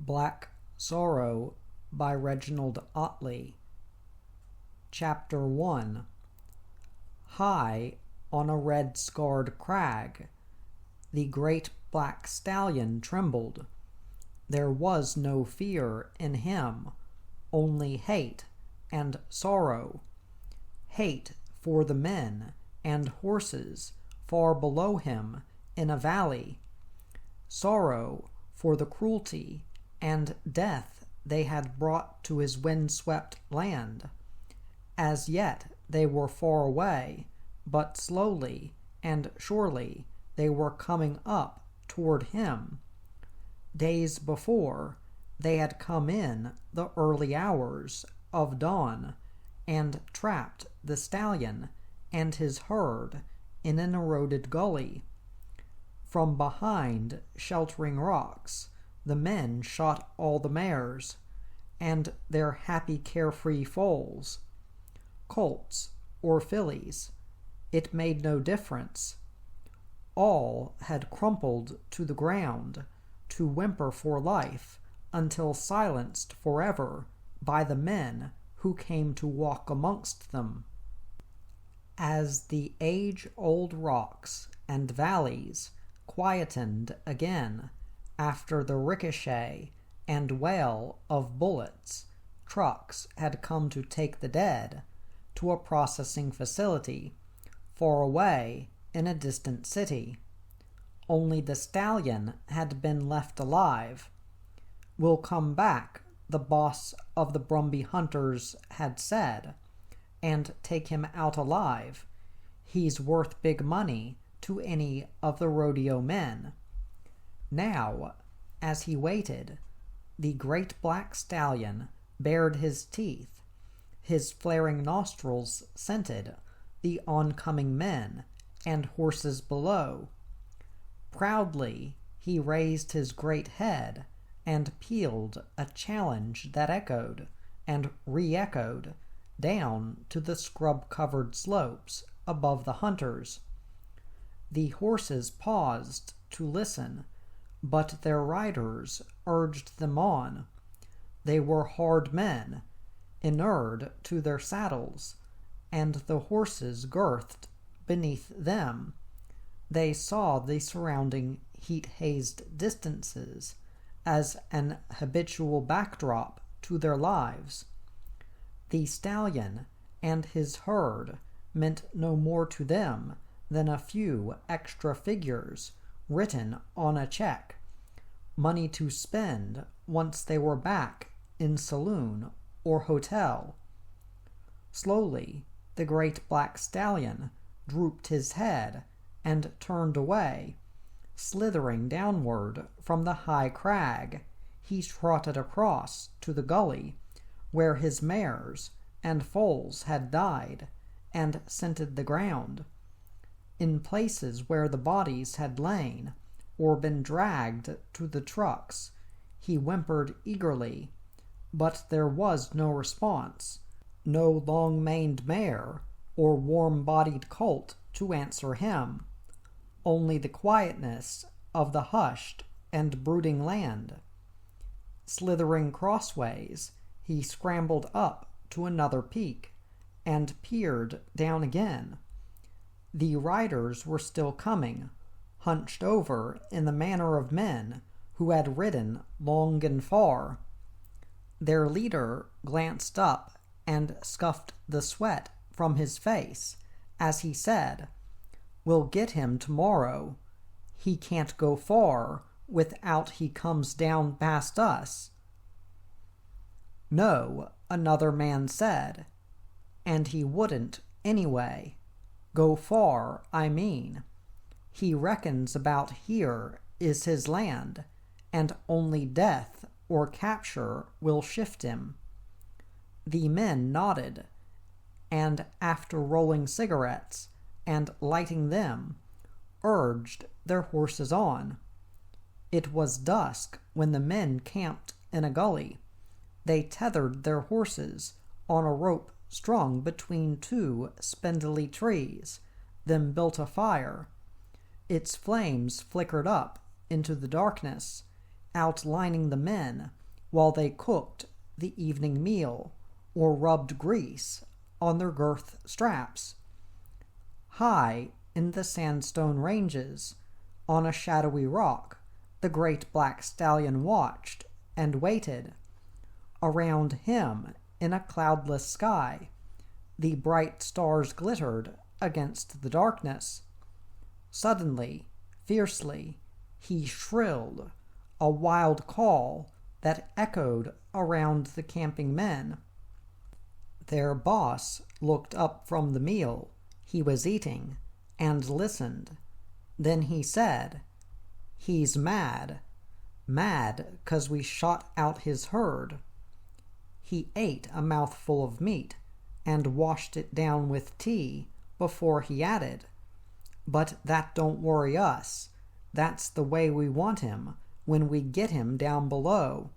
Black Sorrow by Reginald Ottley. Chapter 1. High on a red-scarred crag, the great black stallion trembled. There was no fear in him, only hate and sorrow. Hate for the men and horses far below him in a valley. Sorrow for the cruelty and death they had brought to his wind-swept land. As yet they were far away, but slowly and surely they were coming up toward him. Days before, they had come in the early hours of dawn and trapped the stallion and his herd in an eroded gully. From behind sheltering rocks, the men shot all the mares and their happy carefree foals. Colts or fillies, it made no difference. All had crumpled to the ground to whimper for life until silenced forever by the men who came to walk amongst them. As the age-old rocks and valleys quietened again after the ricochet and wail of bullets, trucks had come to take the dead to a processing facility far away in a distant city. Only the stallion had been left alive. "We'll come back," the boss of the Brumby hunters had said, "and take him out alive. He's worth big money to any of the rodeo men." Now, as he waited, the great black stallion bared his teeth. His flaring nostrils scented the oncoming men and horses below. Proudly he raised his great head and pealed a challenge that echoed and re-echoed down to the scrub-covered slopes above the hunters. The horses paused to listen, but their riders urged them on. They were hard men, inured to their saddles, and the horses girthed beneath them. They saw the surrounding heat-hazed distances as an habitual backdrop to their lives. The stallion and his herd meant no more to them than a few extra figures written on a check, money to spend once they were back in saloon or hotel. Slowly, the great black stallion drooped his head and turned away. Slithering downward from the high crag, he trotted across to the gully where his mares and foals had died and scented the ground. In places where the bodies had lain or been dragged to the trucks, he whimpered eagerly, but there was no response, no long-maned mare or warm-bodied colt to answer him, only the quietness of the hushed and brooding land. Slithering crossways, he scrambled up to another peak and peered down again. The riders were still coming, hunched over in the manner of men who had ridden long and far. Their leader glanced up and scuffed the sweat from his face as he said, "We'll get him tomorrow. He can't go far without he comes down past us." "No," another man said, "and he wouldn't anyway. Go far, I mean. He reckons about here is his land, and only death or capture will shift him." The men nodded, and after rolling cigarettes and lighting them, urged their horses on. It was dusk when the men camped in a gully. They tethered their horses on a rope strung between two spindly trees, then built a fire. Its flames flickered up into the darkness, outlining the men while they cooked the evening meal or rubbed grease on their girth straps. High in the sandstone ranges, on a shadowy rock, the great black stallion watched and waited. Around him, in a cloudless sky, the bright stars glittered against the darkness. Suddenly, fiercely, he shrilled, a wild call that echoed around the camping men. Their boss looked up from the meal he was eating and listened. Then he said, "He's mad. Mad 'cause we shot out his herd." He ate a mouthful of meat and washed it down with tea before he added, "But that don't worry us. That's the way we want him when we get him down below."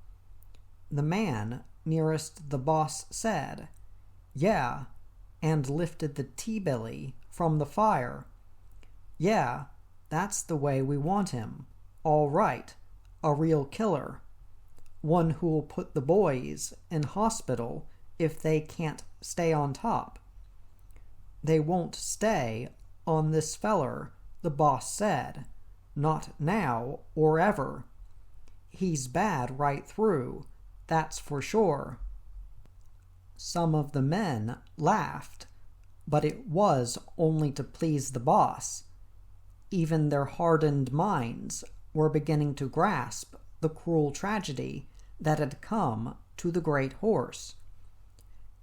The man nearest the boss said, "Yeah," and lifted the tea-billy from the fire. "Yeah, that's the way we want him. All right, a real killer. One who'll put the boys in hospital if they can't stay on top." "They won't stay on this feller," the boss said. "Not now or ever. He's bad right through, that's for sure." Some of the men laughed, but it was only to please the boss. Even their hardened minds were beginning to grasp the cruel tragedy that had come to the great horse.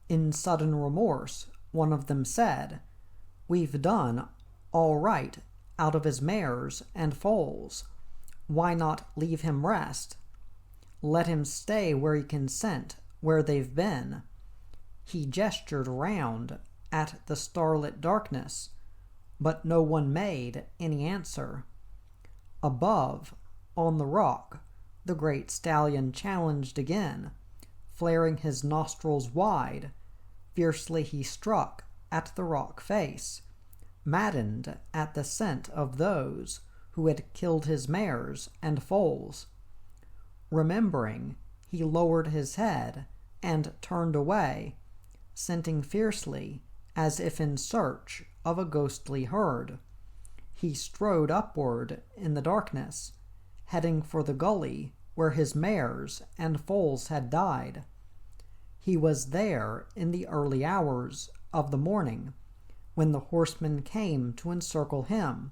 In sudden remorse, one of them said, "We've done all right out of his mares and foals. Why not leave him rest? Let him stay where he can scent where they've been." He gestured round at the starlit darkness, but no one made any answer. Above, on the rock, the great stallion challenged again. Flaring his nostrils wide, fiercely he struck at the rock face, maddened at the scent of those who had killed his mares and foals. Remembering, he lowered his head and turned away, scenting fiercely as if in search of a ghostly herd. He strode upward in the darkness, heading for the gully where his mares and foals had died. He was there in the early hours of the morning, when the horsemen came to encircle him.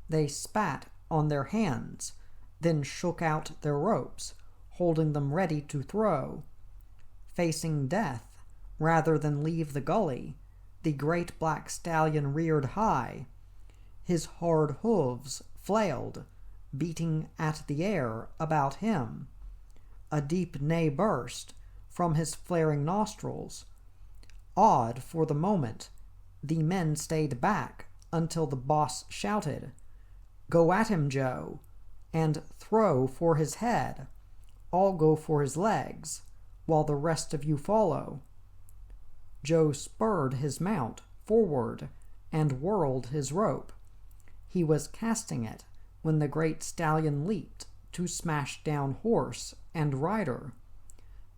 They spat on their hands, then shook out their ropes, holding them ready to throw. Facing death rather than leave the gully, the great black stallion reared high. His hard hooves flailed, beating at the air about him. A deep neigh burst from his flaring nostrils. Awed for the moment, the men stayed back until the boss shouted, "Go at him, Joe, and throw for his head. I'll go for his legs, while the rest of you follow." Joe spurred his mount forward and whirled his rope. He was casting it when the great stallion leaped to smash down horse and rider.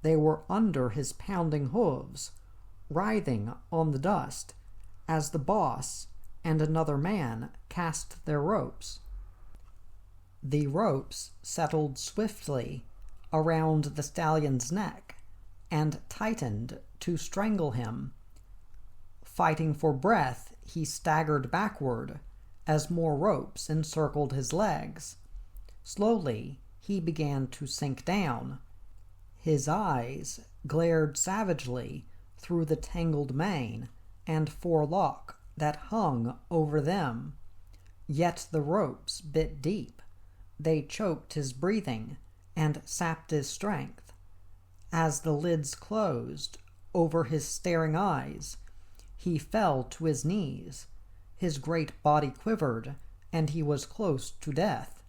They were under his pounding hooves, writhing on the dust, as the boss and another man cast their ropes. The ropes settled swiftly around the stallion's neck and tightened to strangle him. Fighting for breath, he staggered backward as more ropes encircled his legs. Slowly, he began to sink down. His eyes glared savagely through the tangled mane and forelock that hung over them. Yet the ropes bit deep. They choked his breathing and sapped his strength. As the lids closed over his staring eyes, he fell to his knees. His great body quivered, and he was close to death.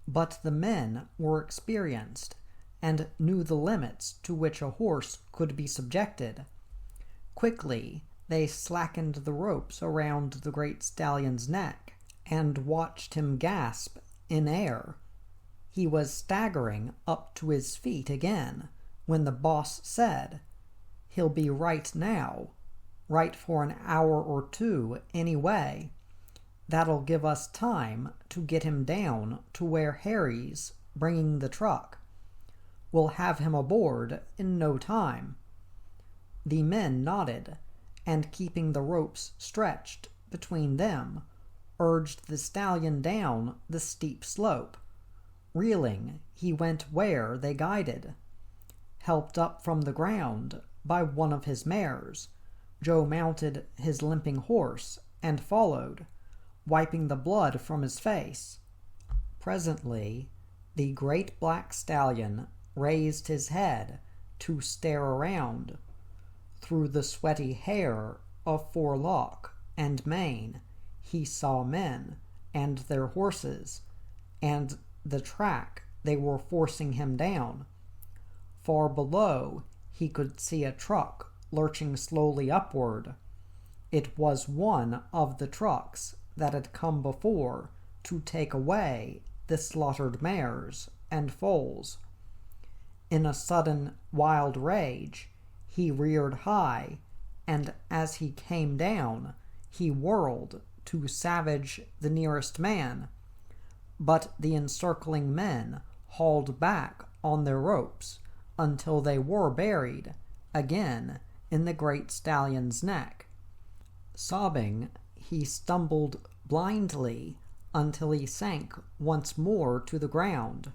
But the men were experienced and knew the limits to which a horse could be subjected. Quickly, they slackened the ropes around the great stallion's neck and watched him gasp in air. He was staggering up to his feet again when the boss said, "He'll be right now. Right for an hour or two anyway. That'll give us time to get him down to where Harry's bringing the truck. We'll have him aboard in no time." The men nodded, and keeping the ropes stretched between them, urged the stallion down the steep slope. Reeling, he went where they guided. Helped up from the ground by one of his mares, Joe mounted his limping horse and followed, wiping the blood from his face. Presently, the great black stallion raised his head to stare around. Through the sweaty hair of forelock and mane, he saw men and their horses, and the track they were forcing him down. Far below, he could see a truck lurching slowly upward. It was one of the trucks that had come before to take away the slaughtered mares and foals. In a sudden wild rage, he reared high, and as he came down, he whirled to savage the nearest man. But the encircling men hauled back on their ropes until they were buried again in the great stallion's neck. Sobbing, he stumbled blindly until he sank once more to the ground.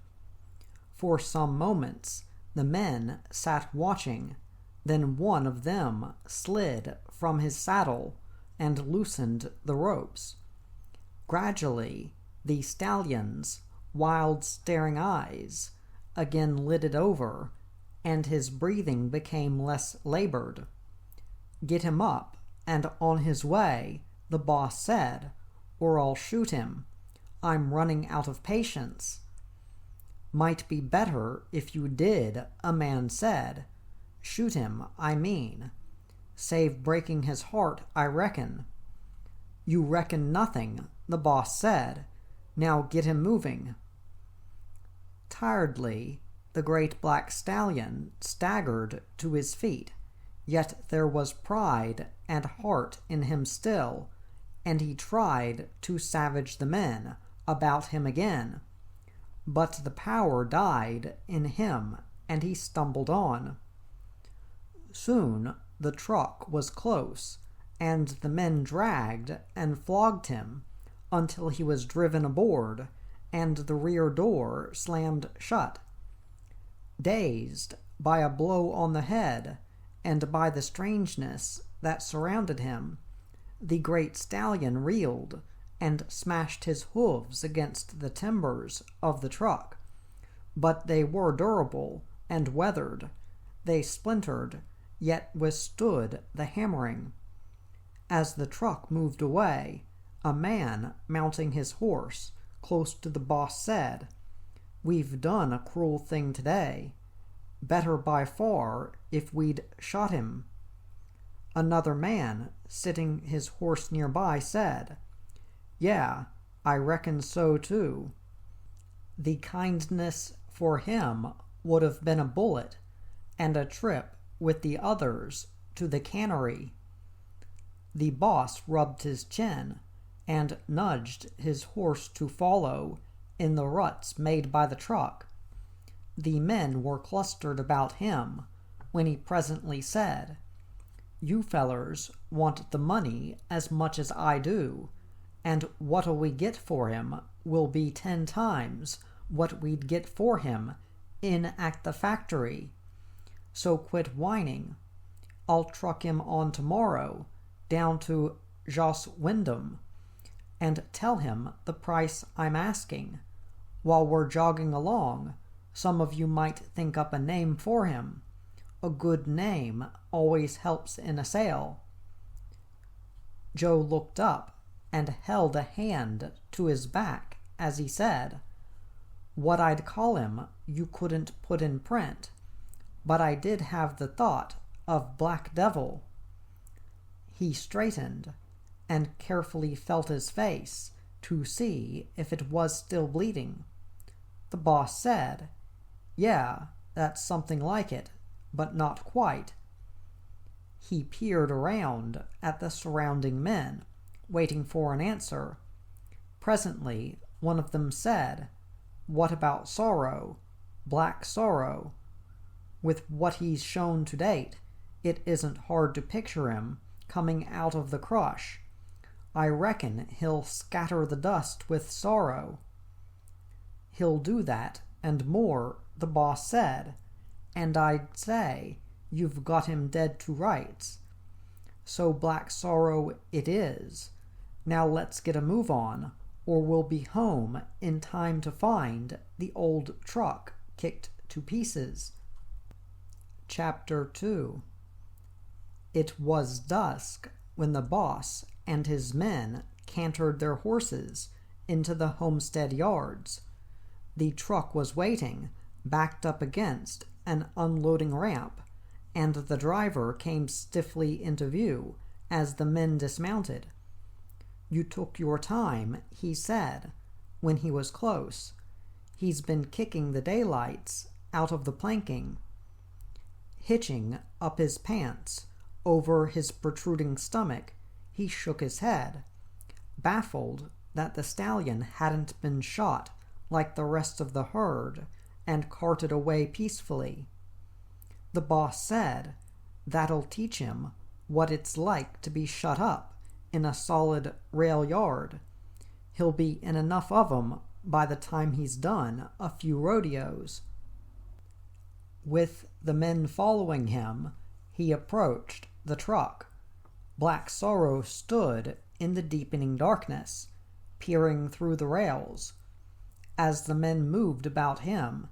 For some moments the men sat watching, then one of them slid from his saddle and loosened the ropes. Gradually, the stallion's wild staring eyes again lidded over, and his breathing became less labored. "Get him up and on his way," the boss said, "or I'll shoot him. I'm running out of patience." "Might be better if you did," a man said. "Shoot him, I mean. Save breaking his heart, I reckon." "You reckon nothing," the boss said. "Now get him moving." Tiredly, the great black stallion staggered to his feet, yet there was pride and heart in him still, and he tried to savage the men about him again. But the power died in him, and he stumbled on. Soon the truck was close, and the men dragged and flogged him until he was driven aboard, and the rear door slammed shut. Dazed by a blow on the head and by the strangeness that surrounded him, the great stallion reeled and smashed his hooves against the timbers of the truck. But they were durable and weathered. They splintered, yet withstood the hammering. As the truck moved away, a man mounting his horse close to the boss said, "We've done a cruel thing today. Better by far if we'd shot him." Another man, sitting his horse nearby, said, "Yeah, I reckon so too." The kindness for him would have been a bullet and a trip with the others to the cannery. The boss rubbed his chin and nudged his horse to follow in the ruts made by the truck. The men were clustered about him when he presently said, "You fellers want the money as much as I do, and what'll we get for him will be 10 times what we'd get for him in at the factory. So quit whining. I'll truck him on tomorrow down to Joss Wyndham and tell him the price I'm asking. While we're jogging along, some of you might think up a name for him. A good name always helps in a sale." Joe looked up and held a hand to his back as he said, "What I'd call him you couldn't put in print, but I did have the thought of Black Devil." He straightened and carefully felt his face to see if it was still bleeding. The boss said, "Yeah, that's something like it, but not quite." He peered around at the surrounding men, waiting for an answer. Presently, one of them said, "What about Sorrow? Black Sorrow? With what he's shown to date, it isn't hard to picture him coming out of the crush. I reckon he'll scatter the dust with Sorrow." "He'll do that, and more," the boss said, "and I'd say you've got him dead to rights. So Black Sorrow it is. Now let's get a move on, or we'll be home in time to find the old truck kicked to pieces." Chapter 2. It was dusk when the boss and his men cantered their horses into the homestead yards. The truck was waiting, backed up against an unloading ramp, and the driver came stiffly into view as the men dismounted. "You took your time," he said, when he was close. "He's been kicking the daylights out of the planking." Hitching up his pants over his protruding stomach, he shook his head, baffled that the stallion hadn't been shot like the rest of the herd and carted away peacefully. The boss said, "That'll teach him what it's like to be shut up in a solid rail yard. He'll be in enough of 'em by the time he's done a few rodeos." With the men following him, he approached the truck. Black Sorrow stood in the deepening darkness, peering through the rails. As the men moved about him,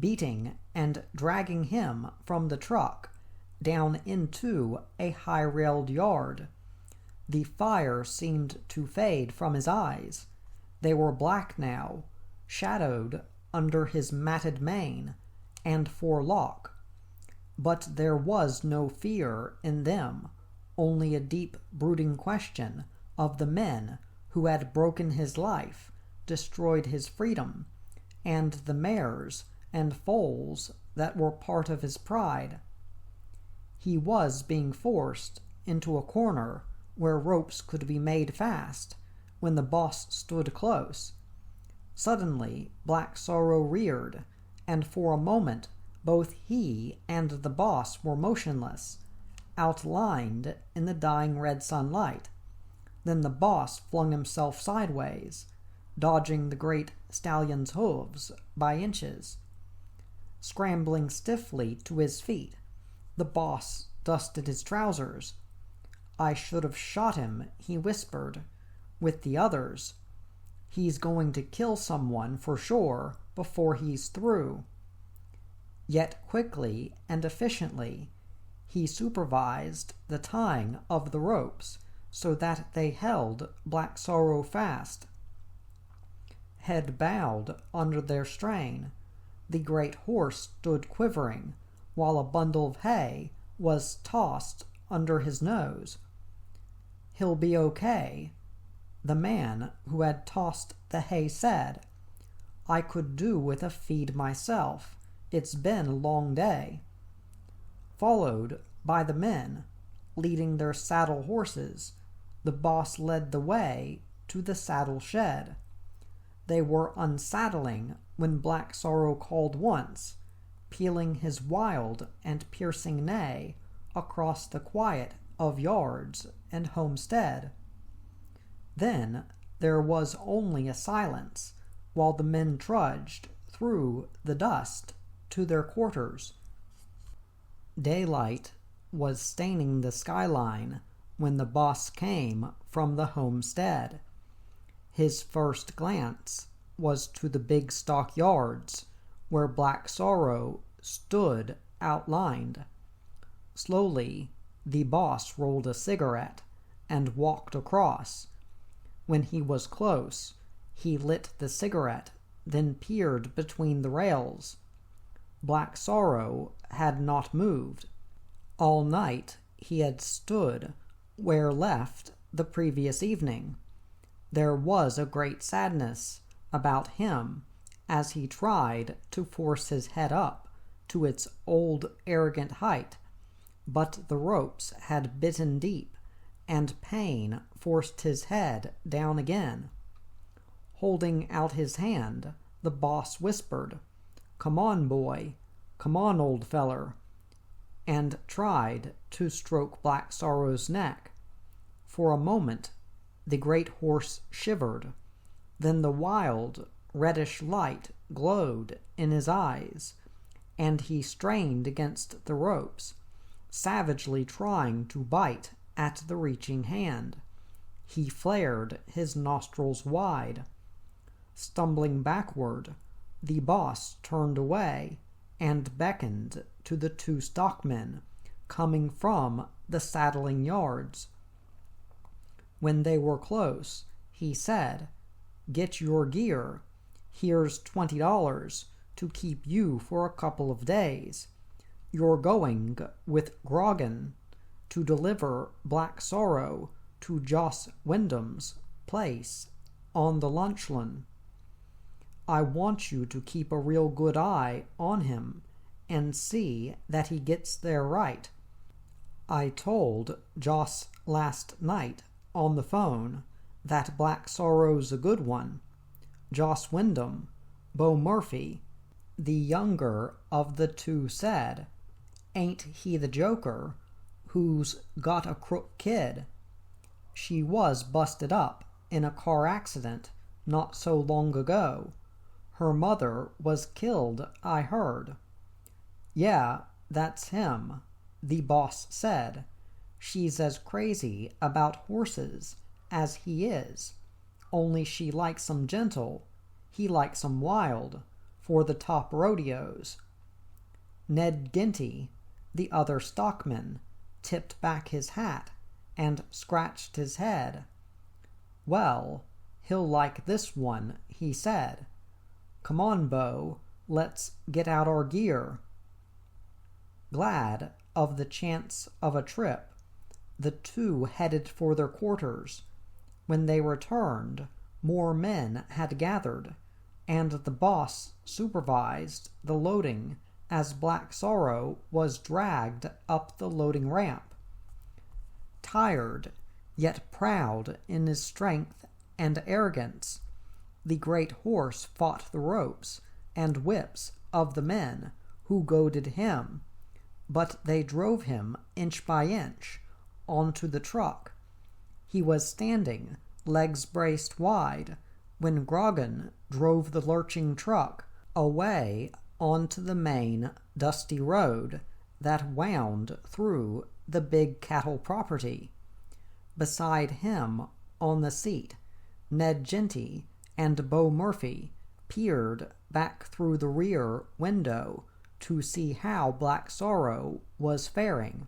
beating and dragging him from the truck down into a high-railed yard, the fire seemed to fade from his eyes. They were black now, shadowed under his matted mane and forelock. But there was no fear in them, only a deep brooding question of the men who had broken his life, destroyed his freedom, and the mares and foals that were part of his pride. He was being forced into a corner where ropes could be made fast when the boss stood close. Suddenly Black Sorrow reared, and for a moment both he and the boss were motionless, outlined in the dying red sunlight. Then the boss flung himself sideways, dodging the great stallion's hooves by inches. Scrambling stiffly to his feet, the boss dusted his trousers. "I should have shot him," he whispered, "with the others. He's going to kill someone for sure before he's through." Yet quickly and efficiently, he supervised the tying of the ropes so that they held Black Sorrow fast. Head bowed under their strain, the great horse stood quivering while a bundle of hay was tossed under his nose. "He'll be okay," the man who had tossed the hay said. "I could do with a feed myself. It's been a long day." Followed by the men, leading their saddle horses, the boss led the way to the saddle shed. They were unsaddling when Black Sorrow called once, pealing his wild and piercing neigh across the quiet of yards and homestead. Then there was only a silence while the men trudged through the dust to their quarters. Daylight was staining the skyline when the boss came from the homestead. His first glance was to the big stock yards where Black Sorrow stood outlined. Slowly, the boss rolled a cigarette and walked across. When he was close, he lit the cigarette, then peered between the rails. Black Sorrow had not moved. All night he had stood where left the previous evening. There was a great sadness about him as he tried to force his head up to its old arrogant height, but the ropes had bitten deep, and pain forced his head down again. Holding out his hand, the boss whispered, "Come on, boy. Come on, old feller," and tried to stroke Black Sorrow's neck. For a moment, the great horse shivered. Then the wild, reddish light glowed in his eyes, and he strained against the ropes, savagely trying to bite at the reaching hand. He flared his nostrils wide. Stumbling backward, the boss turned away and beckoned to the two stockmen coming from the saddling yards. When they were close, he said, "Get your gear. Here's $20 to keep you for a couple of days. You're going with Grogan to deliver Black Sorrow to Joss Wyndham's place on the Lunchland. I want you to keep a real good eye on him and see that he gets there right. I told Joss last night on the phone that Black Sorrow's a good one. Joss Wyndham, Bo Murphy, the younger of the two, said, 'Ain't he the joker who's got a crook kid? She was busted up in a car accident not so long ago. Her mother was killed, I heard.' 'Yeah, that's him,' the boss said. 'She's as crazy about horses as he is, only she likes 'em gentle, he likes 'em wild, for the top rodeos.' Ned Ginty, the other stockman, tipped back his hat and scratched his head. 'Well, he'll like this one,' he said. 'Come on, Bo, let's get out our gear.' Glad of the chance of a trip, the two headed for their quarters. When they returned, more men had gathered, and the boss supervised the loading as Black Sorrow was dragged up the loading ramp. Tired, yet proud in his strength and arrogance, the great horse fought the ropes and whips of the men who goaded him, but they drove him inch by inch onto the truck. He was standing, legs braced wide, when Grogan drove the lurching truck away onto the main dusty road that wound through the big cattle property. Beside him on the seat, Ned Ginty and Bo Murphy peered back through the rear window to see how Black Sorrow was faring.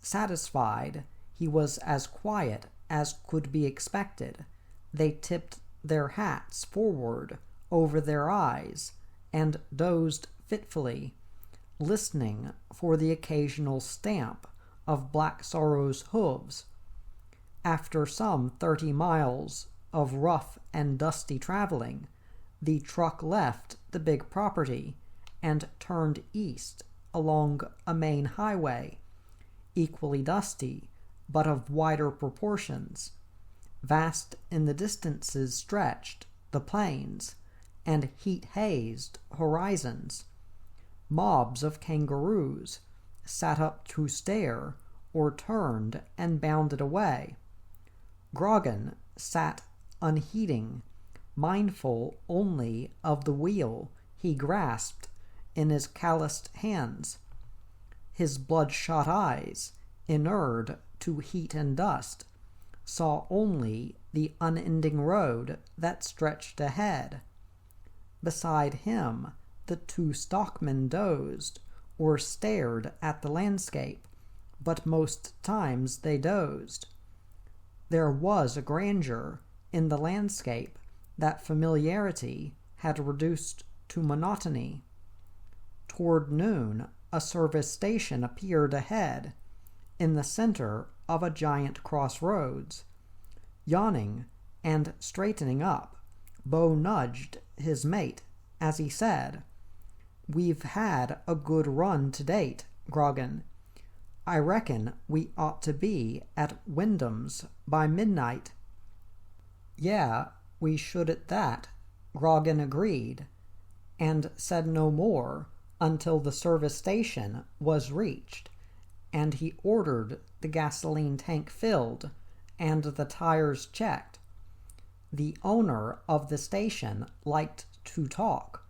Satisfied he was as quiet as could be expected, they tipped their hats forward over their eyes and dozed fitfully, listening for the occasional stamp of Black Sorrow's hooves. After some 30 miles of rough and dusty traveling, the truck left the big property and turned east along a main highway, equally dusty but of wider proportions. Vast in the distances stretched the plains and heat-hazed horizons. Mobs of kangaroos sat up to stare or turned and bounded away. Grogan sat unheeding, mindful only of the wheel he grasped in his calloused hands. His bloodshot eyes, inured to heat and dust, saw only the unending road that stretched ahead. Beside him, the two stockmen dozed or stared at the landscape, but most times they dozed. There was a grandeur in the landscape that familiarity had reduced to monotony. Toward noon, a service station appeared ahead, in the center of a giant crossroads. Yawning and straightening up, Bo nudged his mate as he said, "We've had a good run to date, Grogan. I reckon we ought to be at Wyndham's by midnight." "Yeah, we should at that," Grogan agreed, and said no more until the service station was reached, and he ordered the gasoline tank filled and the tires checked. The owner of the station liked to talk,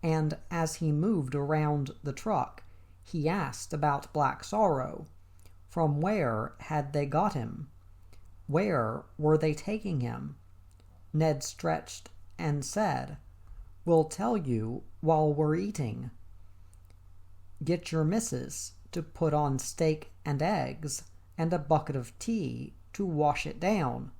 and as he moved around the truck, he asked about Black Sorrow. From where had they got him? Where were they taking him? Ned stretched and said, "We'll tell you while we're eating. Get your missus to put on steak and eggs and a bucket of tea to wash it down."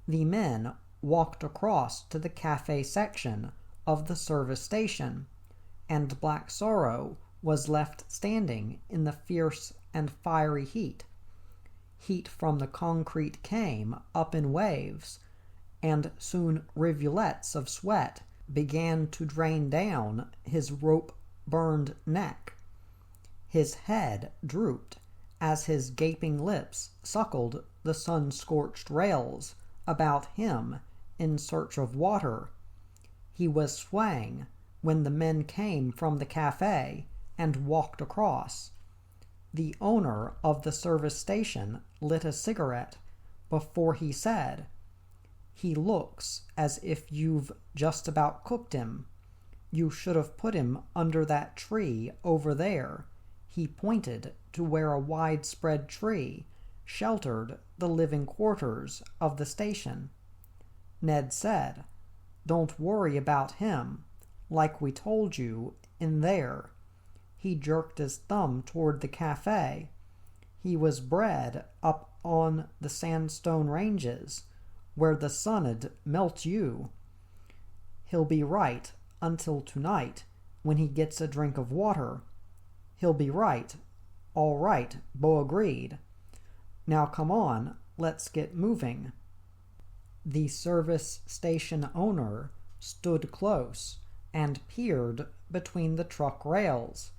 The men walked across to the cafe section of the service station, and Black Sorrow was left standing in the fierce and fiery heat. Heat from the concrete came up in waves, and soon rivulets of sweat began to drain down his rope-burned neck. His head drooped as his gaping lips suckled the sun-scorched rails about him in search of water. He was swaying when the men came from the cafe and walked across. The owner of the service station lit a cigarette before he said, "He looks as if you've just about cooked him. You should have put him under that tree over there." He pointed to where a widespread tree sheltered the living quarters of the station. Ned said, "Don't worry about him, like we told you, in there." He jerked his thumb toward the cafe. "He was bred up on the sandstone ranges, where the sun'd melt you. He'll be right until tonight when he gets a drink of water." "He'll be right." "All right," Bo agreed. "Now come on, let's get moving." The service station owner stood close and peered between the truck rails.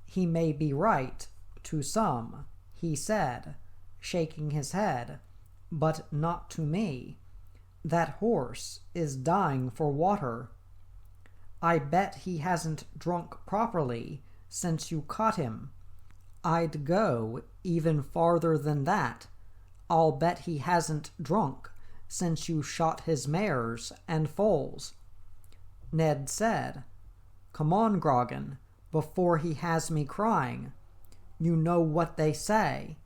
"He may be right to some," he said, shaking his head, "but not to me. That horse is dying for water. I bet he hasn't drunk properly since you caught him. I'd go even farther than that. I'll bet he hasn't drunk since you shot his mares and foals." Ned said, "Come on, Grogan, before he has me crying. You know what they say."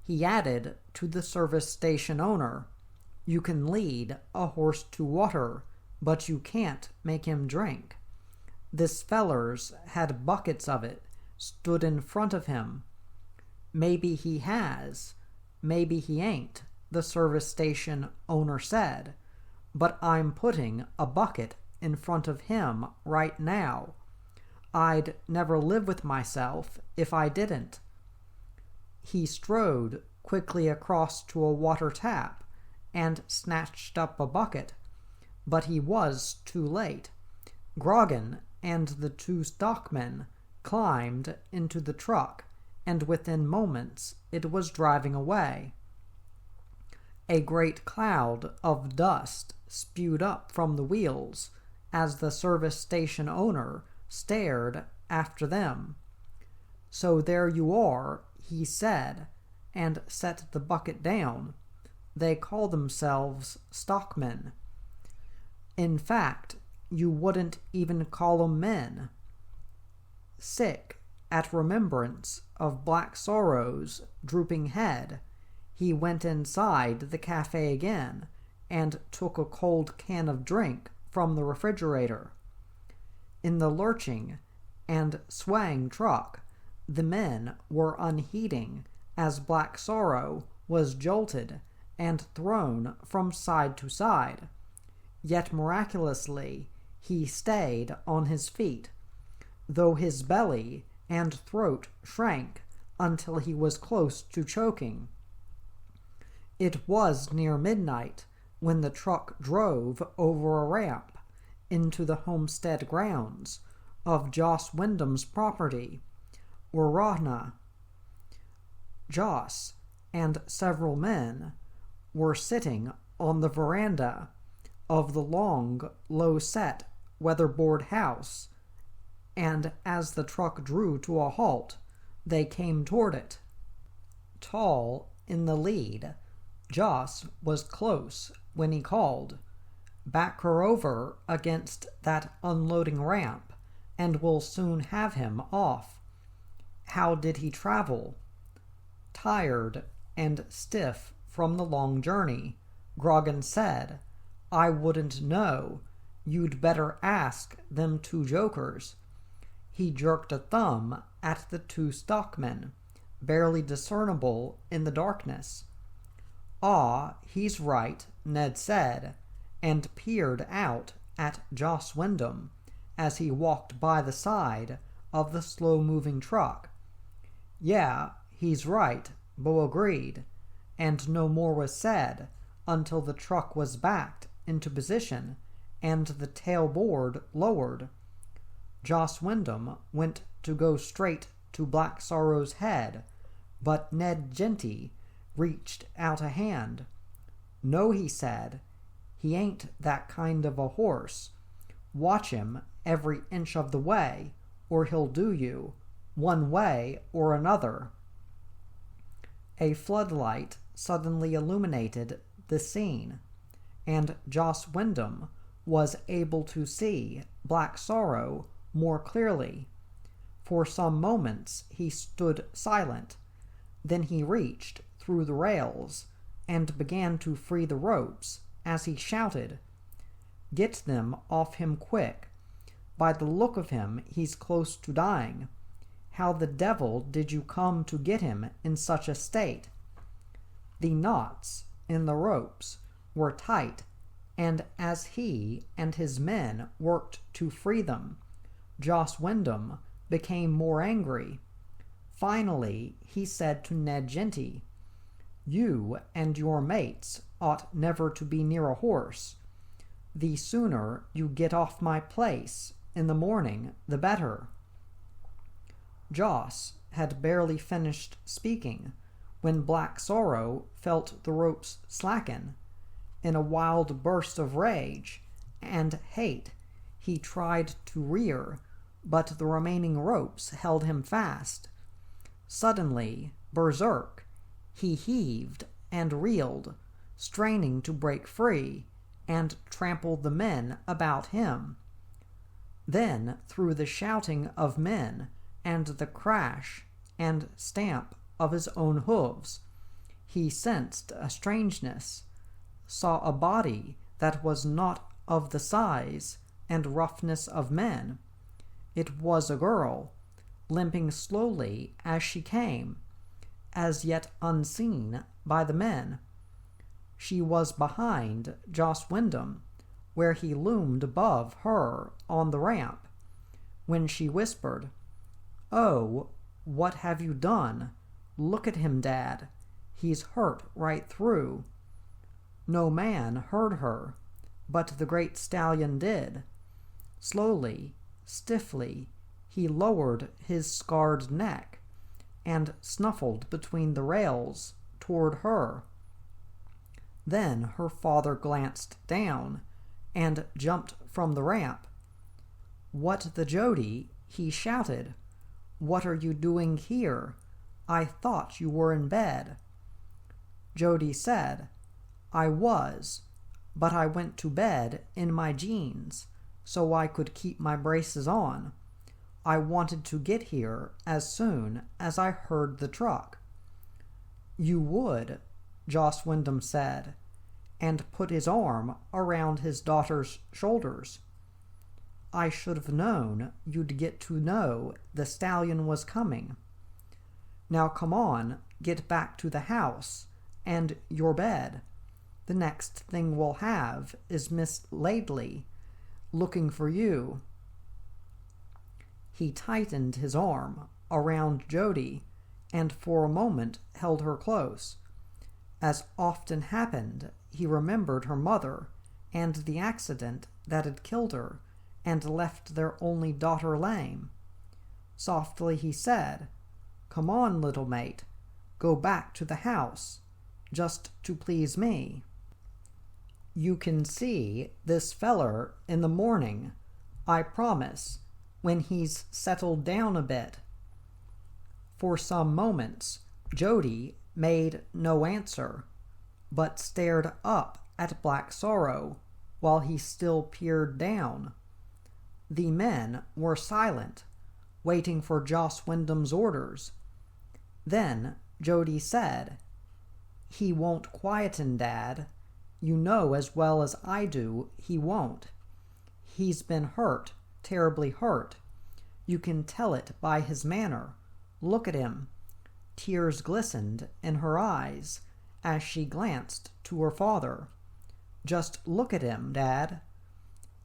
He added to the service station owner, "You can lead a horse to water, but you can't make him drink. This feller's had buckets of it stood in front of him. Maybe he has, maybe he ain't," the service station owner said, "but I'm putting a bucket in front of him right now. I'd never live with myself if I didn't." He strode quickly across to a water tap and snatched up a bucket, but he was too late. Grogan and the two stockmen climbed into the truck, and within moments it was driving away. A great cloud of dust spewed up from the wheels as the service station owner stared after them. "So there you are," he said, and set the bucket down. "They call themselves stockmen. In fact, you wouldn't even call 'em men." Sick at remembrance of Black Sorrow's drooping head, he went inside the cafe again and took a cold can of drink from the refrigerator. In the lurching and swaying truck, the men were unheeding as Black Sorrow was jolted and thrown from side to side. Yet miraculously he stayed on his feet, though his belly and throat shrank until he was close to choking. It was near midnight when the truck drove over a ramp into the homestead grounds of Joss Wyndham's property, Urahna. Joss and several men were sitting on the veranda of the long, low-set, weatherboard house, and as the truck drew to a halt, they came toward it. Tall in the lead, Joss was close when he called, "Back her over against that unloading ramp, and we'll soon have him off." How did he travel? Tired and stiff from the long journey, Grogan said, "I wouldn't know. You'd better ask them two jokers." He jerked a thumb at the two stockmen, barely discernible in the darkness. "Ah, he's right," Ned said, and peered out at Joss Wyndham as he walked by the side of the slow-moving truck. "Yeah, he's right," Bo agreed, and no more was said until the truck was backed into position and the tailboard lowered. Joss Wyndham went to go straight to Black Sorrow's head, but Ned Genty reached out a hand. "No," he said, "he ain't that kind of a horse. Watch him every inch of the way, or he'll do you, one way or another." A floodlight suddenly illuminated the scene, and Joss Wyndham was able to see Black Sorrow more clearly. For some moments he stood silent. Then he reached through the rails and began to free the ropes as he shouted, "Get them off him quick. By the look of him, he's close to dying. How the devil did you come to get him in such a state?" The knots in the ropes were tight, and as he and his men worked to free them, Joss Wyndham became more angry. Finally, he said to Ned Genty, "You and your mates ought never to be near a horse. The sooner you get off my place in the morning, the better." Joss had barely finished speaking when Black Sorrow felt the ropes slacken. In a wild burst of rage and hate, he tried to rear, but the remaining ropes held him fast. Suddenly, berserk, he heaved and reeled, straining to break free, and trampled the men about him. Then, through the shouting of men and the crash and stamp of his own hooves, he sensed a strangeness, saw a body that was not of the size and roughness of men. It was a girl, limping slowly as she came, as yet unseen by the men. She was behind Joss Wyndham, where he loomed above her on the ramp. When she whispered, "Oh, what have you done? Look at him, Dad. He's hurt right through." No man heard her, but the great stallion did. Slowly, stiffly, he lowered his scarred neck and snuffled between the rails toward her. Then her father glanced down and jumped from the ramp. "What the Jody?" he shouted. "What are you doing here? I thought you were in bed." Jody said, "I was, but I went to bed in my jeans so I could keep my braces on. I wanted to get here as soon as I heard the truck." "You would," Joss Wyndham said, and put his arm around his daughter's shoulders. "I should have known you'd get to know the stallion was coming. Now come on, get back to the house and your bed. The next thing we'll have is Miss Laidley looking for you." He tightened his arm around Jody and for a moment held her close. As often happened, he remembered her mother and the accident that had killed her and left their only daughter lame. Softly he said, "Come on, little mate, go back to the house, just to please me. You can see this feller in the morning, I promise, when he's settled down a bit." For some moments Jody made no answer, but stared up at Black Sorrow while he still peered down. The men were silent, waiting for Joss Wyndham's orders. Then Jody said, "He won't quieten, Dad. You know as well as I do he won't. He's been hurt, terribly hurt. You can tell it by his manner. Look at him." Tears glistened in her eyes as she glanced to her father. "Just look at him, Dad.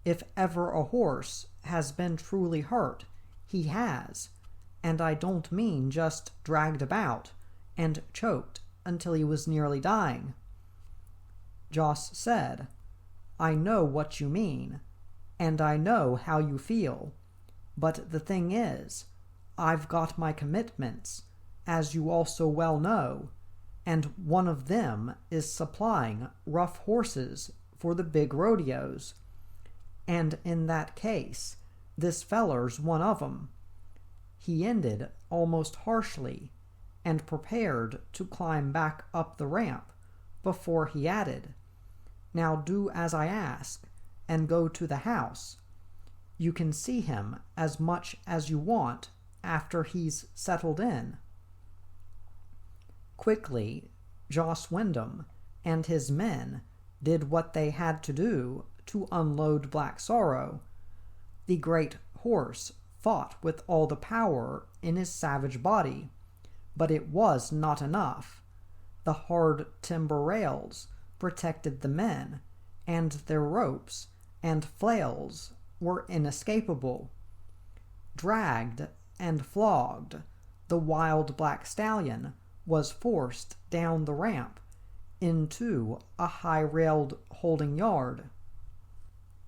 If ever a horse has been truly hurt, he has, and I don't mean just dragged about and choked until he was nearly dying." Joss said, "I know what you mean, and I know how you feel, but the thing is, I've got my commitments, as you also well know, and one of them is supplying rough horses for the big rodeos, and in that case, this feller's one of 'em." He ended almost harshly, and prepared to climb back up the ramp before he added, "Now do as I ask, and go to the house. You can see him as much as you want after he's settled in." Quickly, Joss Wyndham and his men did what they had to do to unload Black Sorrow. The great horse fought with all the power in his savage body, but it was not enough. The hard timber rails protected the men, and their ropes and flails were inescapable. Dragged and flogged, the wild black stallion was forced down the ramp into a high-railed holding yard.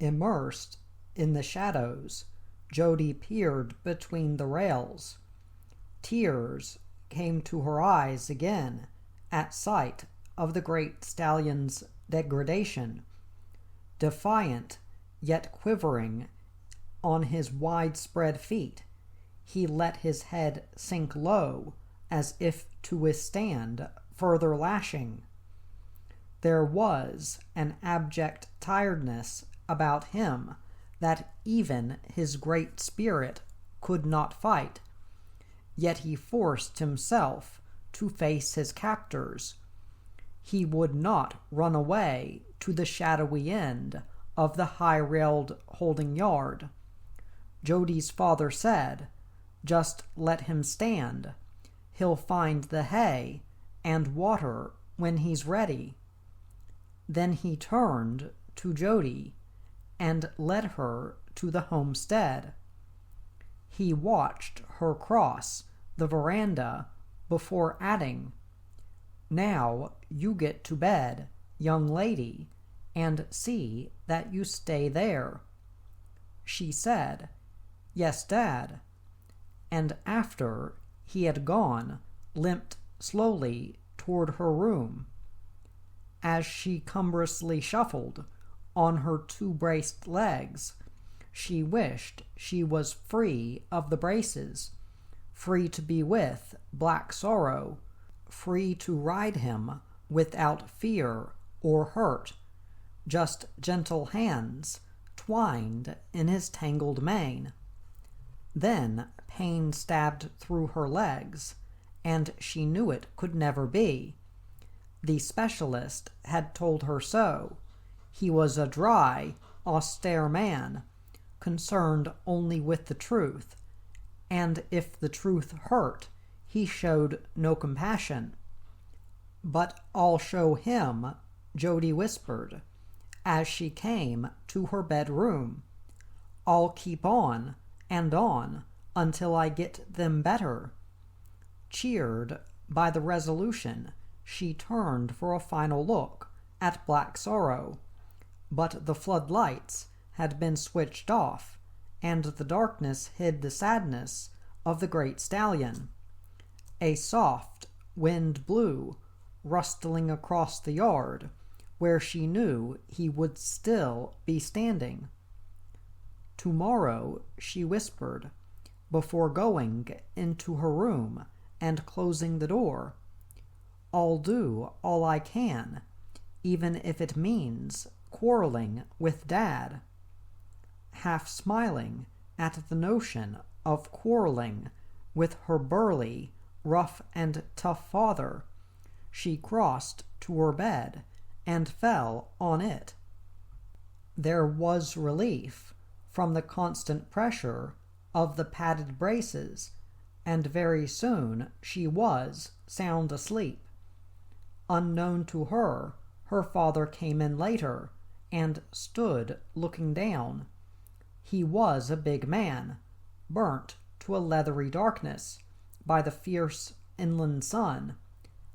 Immersed in the shadows, Jody peered between the rails. Tears came to her eyes again at sight of the great stallion's degradation. Defiant, yet quivering on his widespread feet, he let his head sink low as if to withstand further lashing. There was an abject tiredness about him that even his great spirit could not fight, yet he forced himself to face his captors. He would not run away to the shadowy end of the high-railed holding yard. Jody's father said, "Just let him stand. He'll find the hay and water when he's ready." Then he turned to Jody and led her to the homestead. He watched her cross the veranda before adding, "Now you get to bed, young lady, and see that you stay there." She said, "Yes, Dad," and after he had gone, limped slowly toward her room. As she cumbrously shuffled on her two braced legs, she wished she was free of the braces, free to be with Black Sorrow, free to ride him without fear or hurt, just gentle hands twined in his tangled mane. Then pain stabbed through her legs, and she knew it could never be. The specialist had told her so. He was a dry, austere man, concerned only with the truth, and if the truth hurt, he showed no compassion. "But I'll show him," Jody whispered, as she came to her bedroom. "I'll keep on and on until I get them better." Cheered by the resolution, she turned for a final look at Black Sorrow, but the floodlights had been switched off, and the darkness hid the sadness of the great stallion. A soft wind blew, rustling across the yard, where she knew he would still be standing. "Tomorrow," she whispered, before going into her room and closing the door, "I'll do all I can, even if it means quarreling with Dad." Half smiling at the notion of quarreling with her burly, rough and tough father, she crossed to her bed and fell on it. There was relief from the constant pressure of the padded braces, and very soon she was sound asleep. Unknown to her, her father came in later and stood looking down. He was a big man, burnt to a leathery darkness by the fierce inland sun,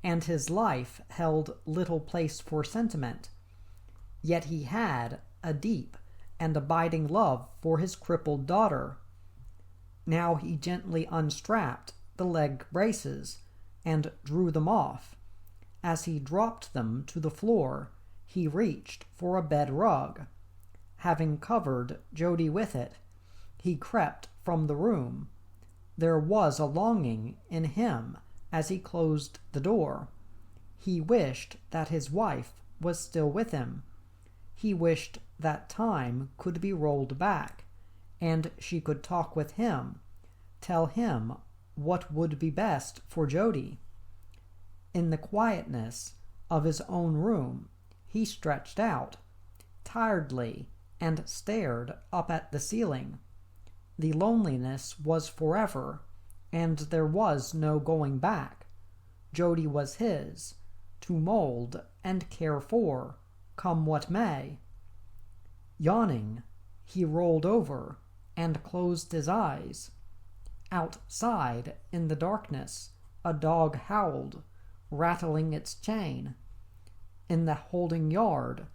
and his life held little place for sentiment. Yet he had a deep and abiding love for his crippled daughter. Now he gently unstrapped the leg braces and drew them off. As he dropped them to the floor, he reached for a bed rug. Having covered Jody with it, he crept from the room. There was a longing in him as he closed the door. He wished that his wife was still with him. He wished that time could be rolled back, and she could talk with him, tell him what would be best for Jody. In the quietness of his own room, he stretched out, tiredly, and stared up at the ceiling. The loneliness was forever, and there was no going back. Jody was his, to mold and care for, come what may. Yawning, he rolled over and closed his eyes. Outside, in the darkness, a dog howled, rattling its chain. In the holding yard,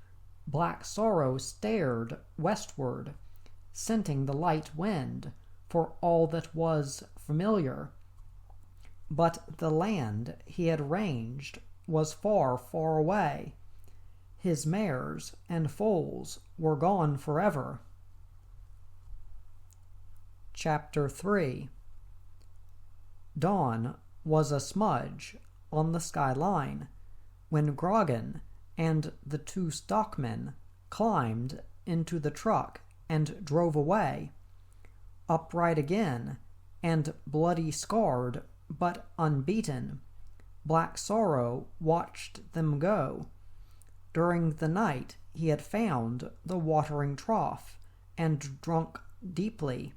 Black Sorrow stared westward, scenting the light wind for all that was familiar. But the land he had ranged was far, far away. His mares and foals were gone forever. Chapter 3. Dawn was a smudge on the skyline when Grogan and the two stockmen climbed into the truck and drove away. Upright again, and bloody scarred but unbeaten, Black Sorrow watched them go. During the night he had found the watering trough and drunk deeply.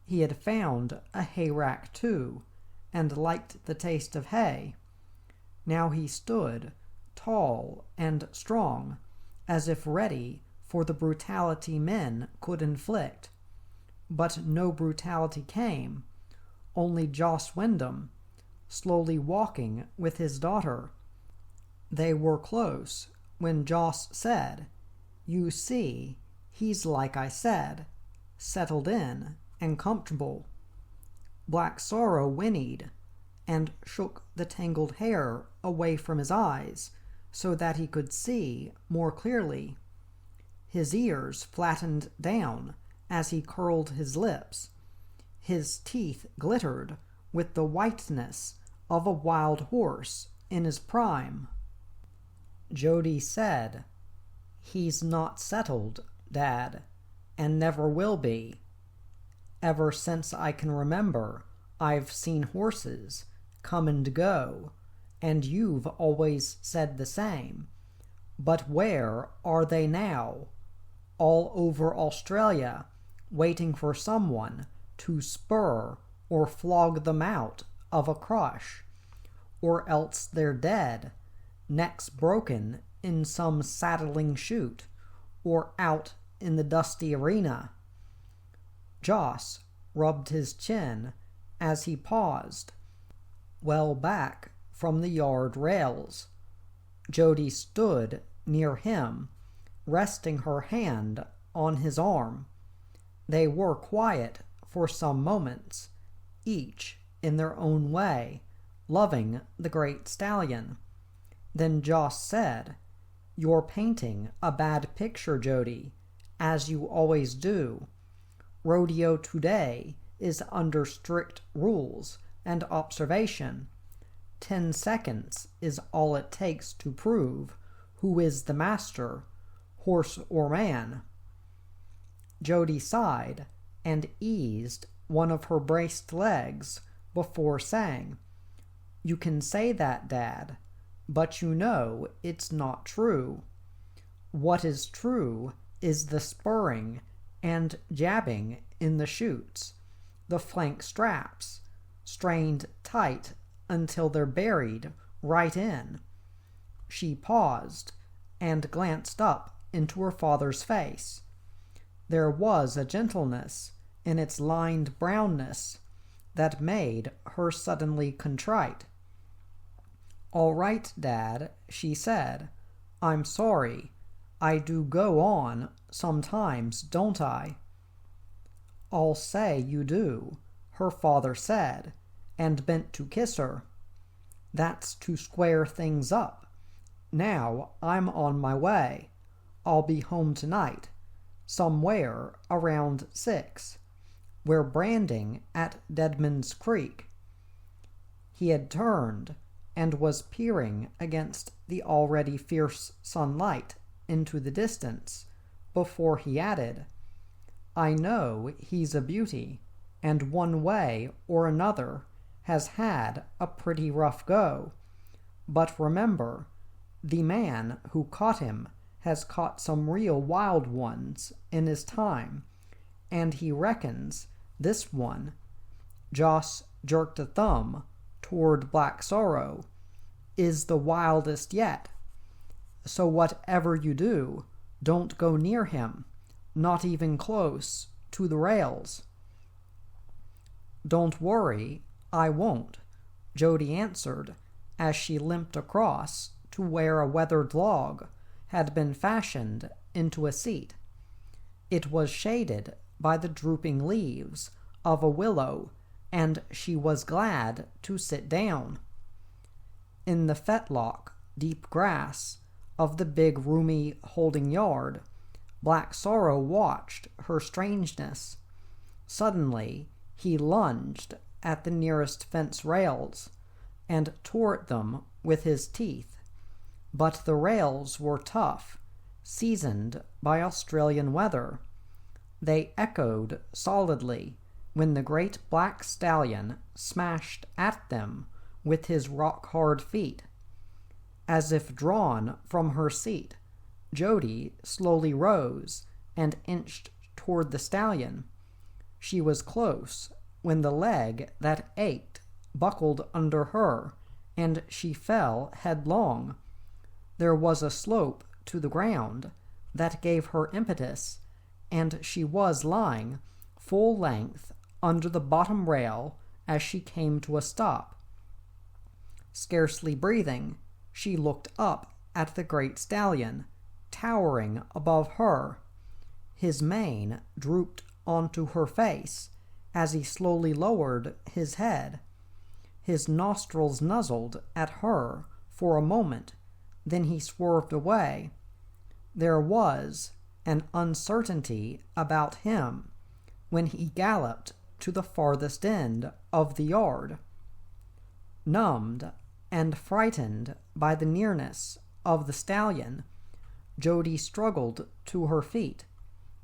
He had found a hayrack too, and liked the taste of hay. Now he stood, tall and strong, as if ready for the brutality men could inflict. But no brutality came, only Joss Wyndham, slowly walking with his daughter. They were close when Joss said, "You see, he's like I said, settled in and comfortable." Black Sorrow whinnied and shook the tangled hair away from his eyes so that he could see more clearly. His ears flattened down as he curled his lips. His teeth glittered with the whiteness of a wild horse in his prime. Jody said, "He's not settled, Dad, and never will be. Ever since I can remember, I've seen horses come and go, and you've always said the same. But where are they now? All over Australia, waiting for someone to spur or flog them out of a crush, or else they're dead, necks broken in some saddling chute, or out in the dusty arena." Joss rubbed his chin as he paused, well back from the yard rails. Jody stood near him, resting her hand on his arm. They were quiet for some moments, each in their own way, loving the great stallion. Then Joss said, "You're painting a bad picture, Jody, as you always do. Rodeo today is under strict rules and observation. 10 seconds is all it takes to prove who is the master, horse or man." Jody sighed and eased one of her braced legs before saying, "You can say that, Dad, but you know it's not true. What is true is the spurring and jabbing in the chutes, the flank straps, strained tight until they're buried right in." She paused and glanced up into her father's face. There was a gentleness in its lined brownness that made her suddenly contrite. "All right, Dad," she said. "I'm sorry. I do go on sometimes, don't I?" "I'll say you do," her father said, and bent to kiss her. "That's to square things up. Now I'm on my way. I'll be home tonight, somewhere around 6. We're branding at Deadman's Creek." He had turned and was peering against the already fierce sunlight into the distance before he added, "I know he's a beauty, and one way or another has had a pretty rough go. But remember, the man who caught him has caught some real wild ones in his time, and he reckons this one," Joss jerked a thumb toward Black Sorrow, "is the wildest yet. So whatever you do, don't go near him, not even close to the rails." "Don't worry, I won't," Jody answered as she limped across to where a weathered log had been fashioned into a seat. It was shaded by the drooping leaves of a willow, and she was glad to sit down. In the fetlock, deep grass of the big roomy holding yard, Black Sorrow watched her strangeness. Suddenly he lunged at the nearest fence rails and tore at them with his teeth. But the rails were tough, seasoned by Australian weather. They echoed solidly when the great black stallion smashed at them with his rock-hard feet. As if drawn from her seat, Jody slowly rose and inched toward the stallion. She was close when the leg that ached buckled under her, and she fell headlong. There was a slope to the ground that gave her impetus, and she was lying full length under the bottom rail as she came to a stop. Scarcely breathing, she looked up at the great stallion, towering above her. His mane drooped onto her face as he slowly lowered his head. His nostrils nuzzled at her for a moment, then he swerved away. There was an uncertainty about him when he galloped to the farthest end of the yard. Numbed and frightened by the nearness of the stallion, Jody struggled to her feet.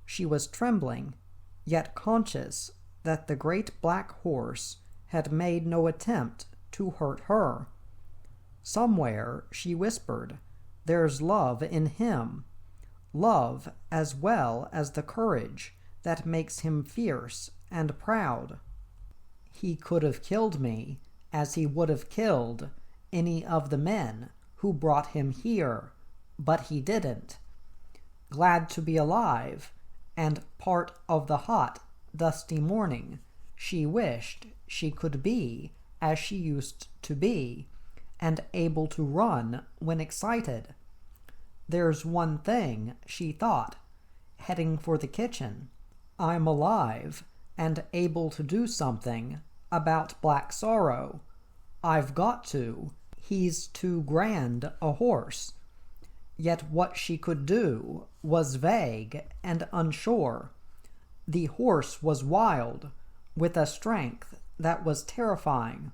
She was trembling, yet conscious that the great black horse had made no attempt to hurt her. Somewhere, she whispered, there's love in him. Love as well as the courage that makes him fierce and proud. He could have killed me as he would have killed any of the men who brought him here, but he didn't. Glad to be alive and part of the hot, dusty morning, she wished she could be as she used to be, and able to run when excited. There's one thing, she thought, heading for the kitchen. I'm alive and able to do something about Black Sorrow. I've got to. He's too grand a horse. Yet what she could do was vague and unsure. The horse was wild, with a strength that was terrifying.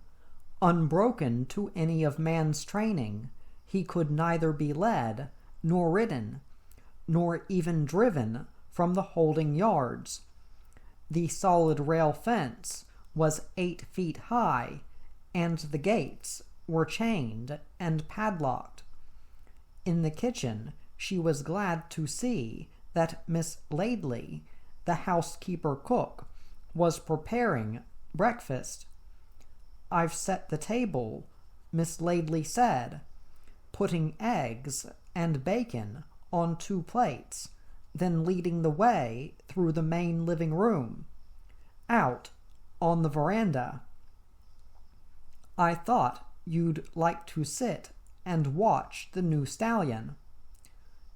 Unbroken to any of man's training, he could neither be led nor ridden, nor even driven from the holding yards. The solid rail fence was 8 feet high, and the gates were chained and padlocked. In the kitchen, she was glad to see that Miss Laidley, the housekeeper cook, was preparing breakfast. "I've set the table," Miss Laidley said, putting eggs and bacon on 2 plates, then leading the way through the main living room, out on the veranda. "I thought you'd like to sit and watch the new stallion."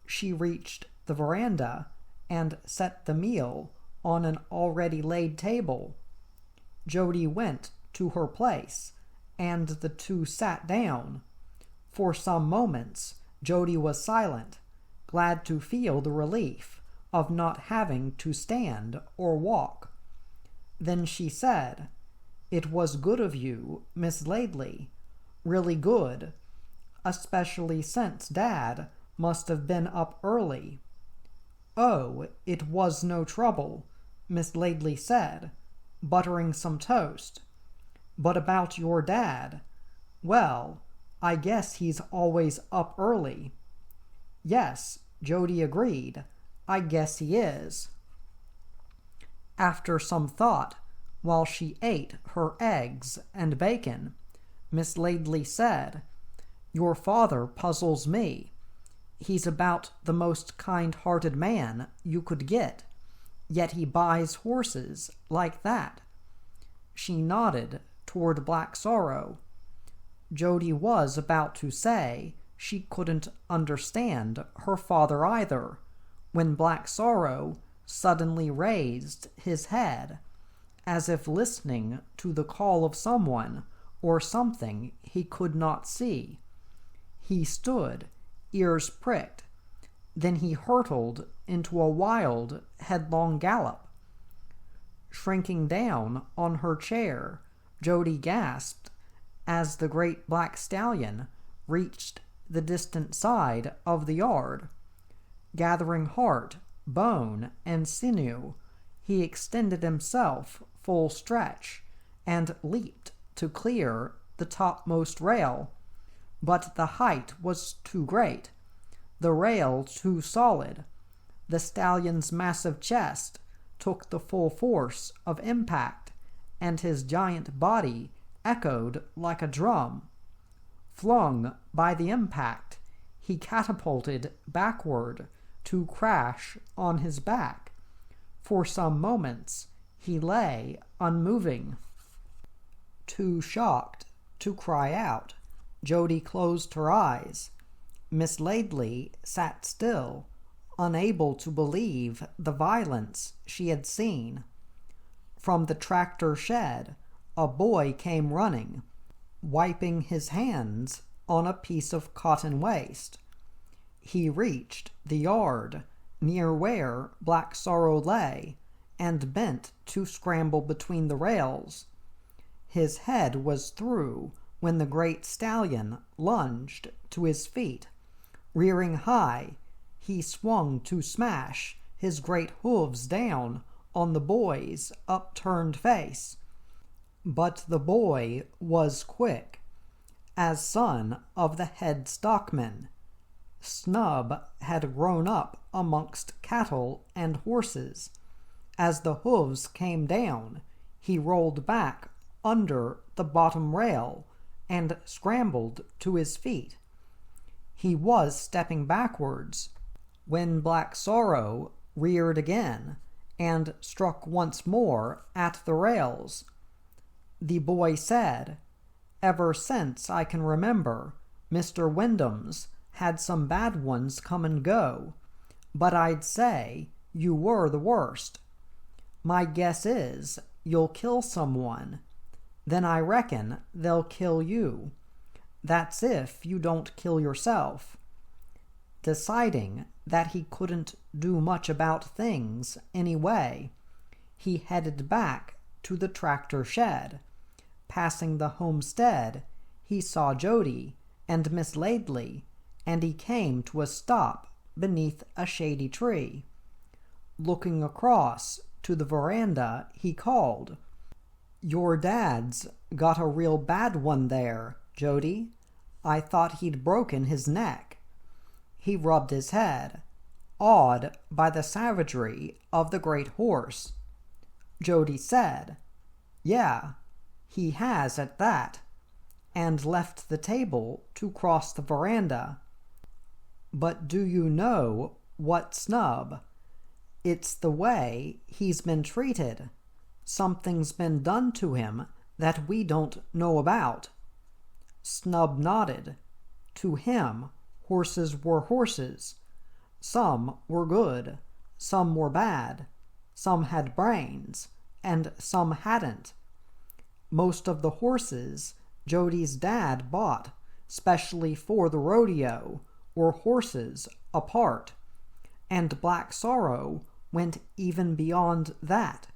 She reached the veranda and set the meal on an already laid table. Jody went to her place, and the two sat down. For some moments Jody was silent, glad to feel the relief of not having to stand or walk. Then she said, "It was good of you, Miss Laidley, really good, especially since Dad must have been up early." "Oh, it was no trouble," Miss Laidley said, buttering some toast. "But about your dad, well, I guess he's always up early." "Yes," Jody agreed, "I guess he is." After some thought, while she ate her eggs and bacon, Miss Laidley said, "Your father puzzles me. He's about the most kind-hearted man you could get, yet he buys horses like that." She nodded toward Black Sorrow. Jody was about to say she couldn't understand her father either, when Black Sorrow suddenly raised his head, as if listening to the call of someone or something he could not see. He stood, ears pricked. Then he hurtled into a wild, headlong gallop. Shrinking down on her chair, Jody gasped as the great black stallion reached the distant side of the yard. Gathering heart, bone, and sinew, he extended himself full stretch and leaped to clear the topmost rail. But the height was too great, the rail too solid. The stallion's massive chest took the full force of impact, and his giant body echoed like a drum. Flung by the impact, he catapulted backward to crash on his back. For some moments he lay unmoving. Too shocked to cry out, Jody closed her eyes. Miss Laidley sat still, unable to believe the violence she had seen. From the tractor shed, a boy came running, wiping his hands on a piece of cotton waste. He reached the yard near where Black Sorrow lay and bent to scramble between the rails. His head was through when the great stallion lunged to his feet. Rearing high, he swung to smash his great hooves down on the boy's upturned face. But the boy was quick. As son of the head stockman, Snub had grown up amongst cattle and horses. As the hooves came down, he rolled back under the bottom rail and scrambled to his feet. He was stepping backwards when Black Sorrow reared again and struck once more at the rails. The boy said, "Ever since I can remember, Mr. Wyndham's had some bad ones come and go, but I'd say you were the worst." My guess is you'll kill someone. Then I reckon they'll kill you. That's if you don't kill yourself." Deciding that he couldn't do much about things anyway, he headed back to the tractor shed. Passing the homestead, he saw Jody and Miss Laidley, and he came to a stop beneath a shady tree. Looking across to the veranda, he called, "Your dad's got a real bad one there, Jody. I thought he'd broken his neck." He rubbed his head, awed by the savagery of the great horse. Jody said, "Yeah, he has at that," and left the table to cross the veranda. "But do you know what snub? It's the way he's been treated. Something's been done to him that we don't know about." Snub nodded. To him, horses were horses. Some were good, some were bad, some had brains, and some hadn't. Most of the horses Jody's dad bought, specially for the rodeo, were horses apart, and Black Sorrow went even beyond that.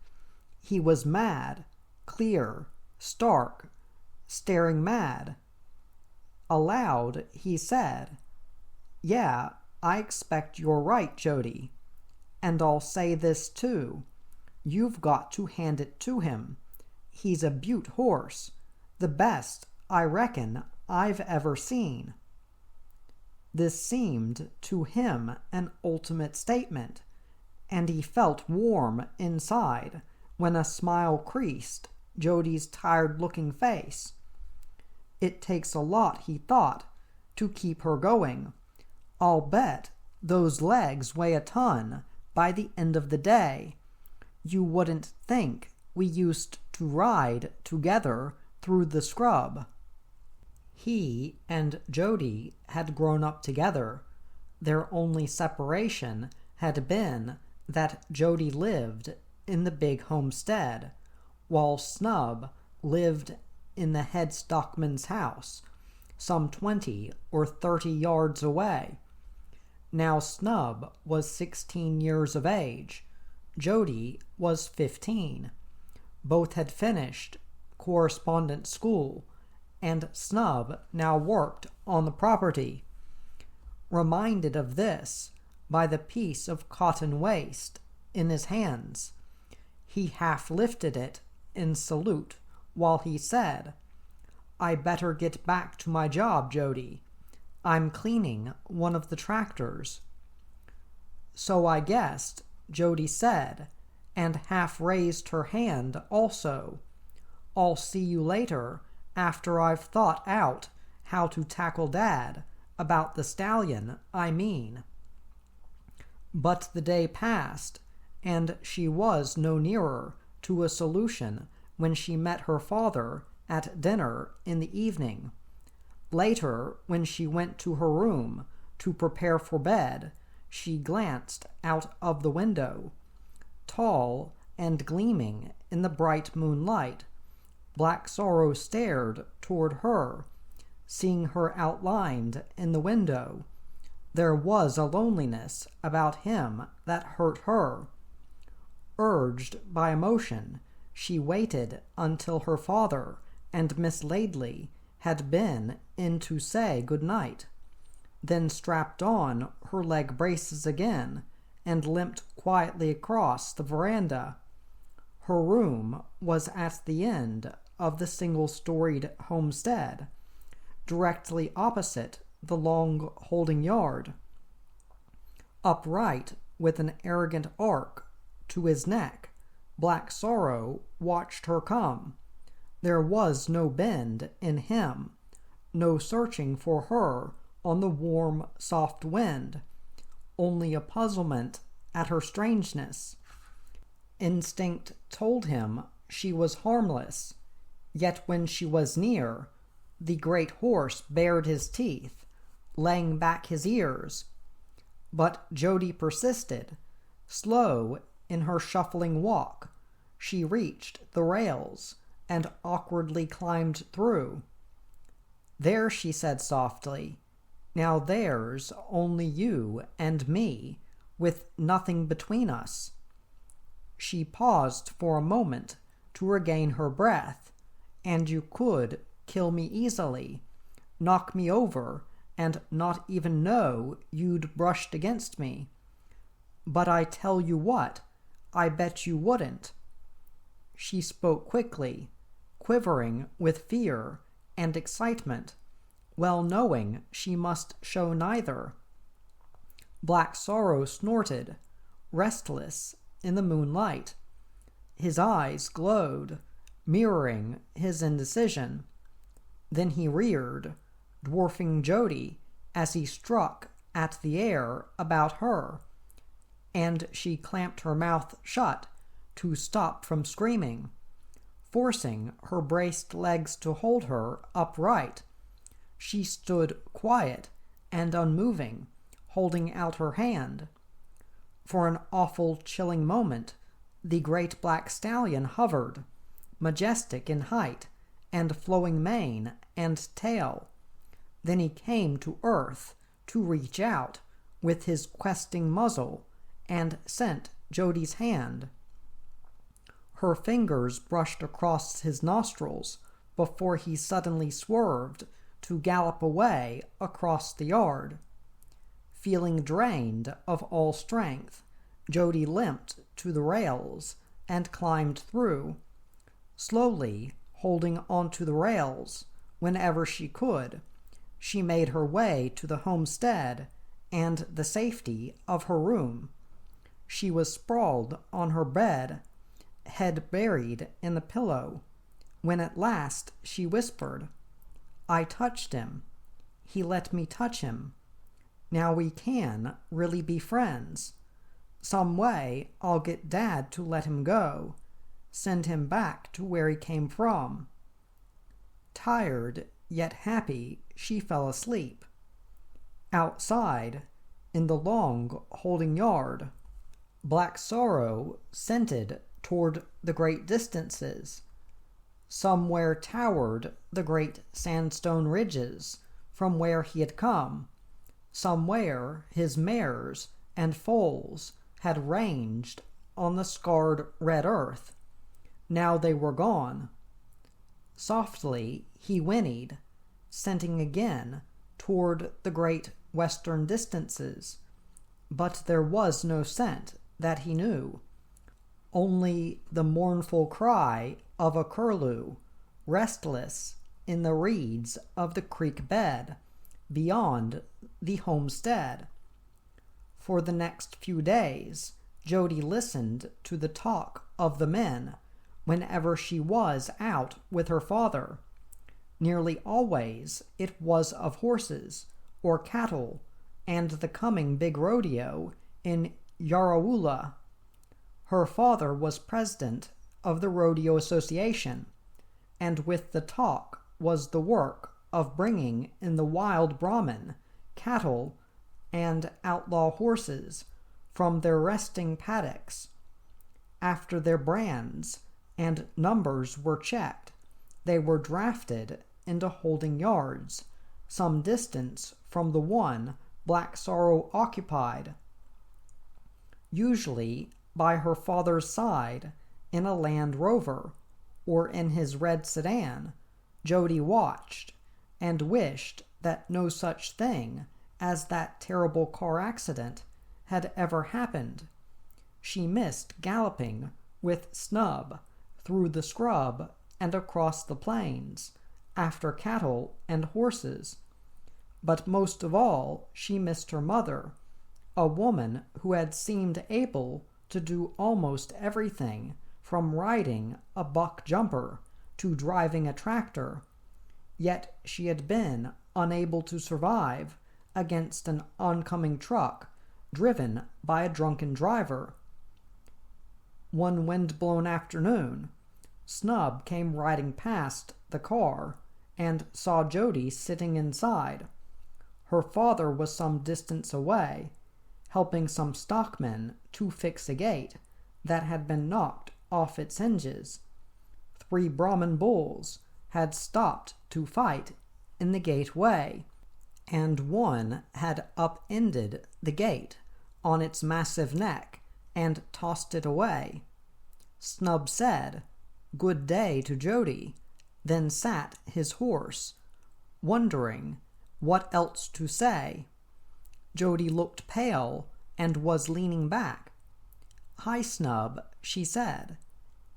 He was mad, clear, stark, staring mad. Aloud he said, "Yeah, I expect you're right, Jody. And I'll say this too. You've got to hand it to him. He's a beaut horse, the best, I reckon, I've ever seen." This seemed to him an ultimate statement, and he felt warm inside when a smile creased Jody's tired-looking face. It takes a lot, he thought, to keep her going. I'll bet those legs weigh a ton by the end of the day. You wouldn't think we used to ride together through the scrub. He and Jody had grown up together. Their only separation had been that Jody lived in the big homestead, while Snub lived in the head stockman's house, some 20 or 30 yards away. Now Snub was 16 years of age. Jody was 15. Both had finished correspondence school, and Snub now worked on the property. Reminded of this by the piece of cotton waste in his hands, he half lifted it in salute while he said, "I better get back to my job, Jody. I'm cleaning one of the tractors." "So I guessed," Jody said, and half raised her hand also. "I'll see you later after I've thought out how to tackle Dad about the stallion, I mean." But the day passed, and she was no nearer to a solution when she met her father at dinner in the evening. Later, when she went to her room to prepare for bed, she glanced out of the window. Tall and gleaming in the bright moonlight, Black Sorrow stared toward her. Seeing her outlined in the window, there was a loneliness about him that hurt her. Urged by emotion, she waited until her father and Miss Laidley had been in to say good night, then strapped on her leg braces again and limped quietly across the veranda. Her room was at the end of the single-storied homestead, directly opposite the long holding yard. Upright with an arrogant arc to his neck, Black Sorrow watched her come. There was no bend in him, no searching for her on the warm, soft wind, only a puzzlement at her strangeness. Instinct told him she was harmless, yet when she was near, the great horse bared his teeth, laying back his ears. But Jody persisted, slow in her shuffling walk, she reached the rails and awkwardly climbed through. "There," she said softly. "Now there's only you and me, with nothing between us." She paused for a moment to regain her breath. "And you could kill me easily, knock me over, and not even know you'd brushed against me. But I tell you what, I bet you wouldn't." She spoke quickly, quivering with fear and excitement, well knowing she must show neither. Black Sorrow snorted, restless in the moonlight. His eyes glowed, mirroring his indecision. Then he reared, dwarfing Jody as he struck at the air about her, and she clamped her mouth shut to stop from screaming, forcing her braced legs to hold her upright. She stood quiet and unmoving, holding out her hand. For an awful, chilling moment, the great black stallion hovered, majestic in height and flowing mane and tail. Then he came to earth to reach out with his questing muzzle and scent Jody's hand. Her fingers brushed across his nostrils before he suddenly swerved to gallop away across the yard. Feeling drained of all strength, Jody limped to the rails and climbed through, slowly holding onto the rails whenever she could. She made her way to the homestead and the safety of her room. She was sprawled on her bed, head buried in the pillow, when at last she whispered, "I touched him. He let me touch him. Now we can really be friends. Some way I'll get Dad to let him go, send him back to where he came from." Tired yet happy, she fell asleep. Outside, in the long holding yard, Black Sorrow scented toward the great distances. Somewhere towered the great sandstone ridges from where he had come. Somewhere his mares and foals had ranged on the scarred red earth. Now they were gone. Softly he whinnied, scenting again toward the great western distances. But there was no scent that he knew, only the mournful cry of a curlew, restless in the reeds of the creek bed beyond the homestead. For the next few days, Jody listened to the talk of the men whenever she was out with her father. Nearly always it was of horses or cattle and the coming big rodeo in Yarrawula. Her father was president of the Rodeo Association, and with the talk was the work of bringing in the wild Brahmin, cattle, and outlaw horses from their resting paddocks. After their brands and numbers were checked, they were drafted into holding yards, some distance from the one Black Sorrow occupied. Usually by her father's side in a Land Rover or in his red sedan, Jody watched and wished that no such thing as that terrible car accident had ever happened. She missed galloping with Snub through the scrub and across the plains after cattle and horses. But most of all, she missed her mother, a woman who had seemed able to do almost everything from riding a buck jumper to driving a tractor. Yet she had been unable to survive against an oncoming truck driven by a drunken driver. One wind-blown afternoon, Snub came riding past the car and saw Jody sitting inside. Her father was some distance away, helping some stockmen to fix a gate that had been knocked off its hinges. 3 Brahmin bulls had stopped to fight in the gateway, and one had upended the gate on its massive neck and tossed it away. Snub said, "Good day" to Jody, then sat his horse, wondering what else to say. Jody looked pale and was leaning back. "Hi, Snub," she said,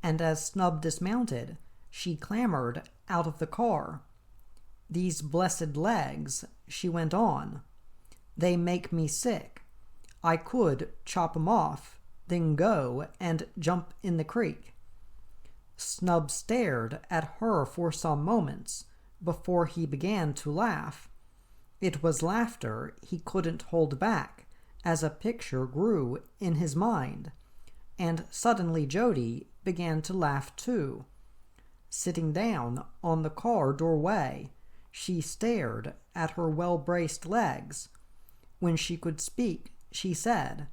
and as Snub dismounted, she clambered out of the car. "These blessed legs," she went on, "they make me sick. I could chop 'em off, then go and jump in the creek." Snub stared at her for some moments before he began to laugh. It was laughter he couldn't hold back as a picture grew in his mind, and suddenly Jody began to laugh too. Sitting down on the car doorway, she stared at her well-braced legs. When she could speak, she said,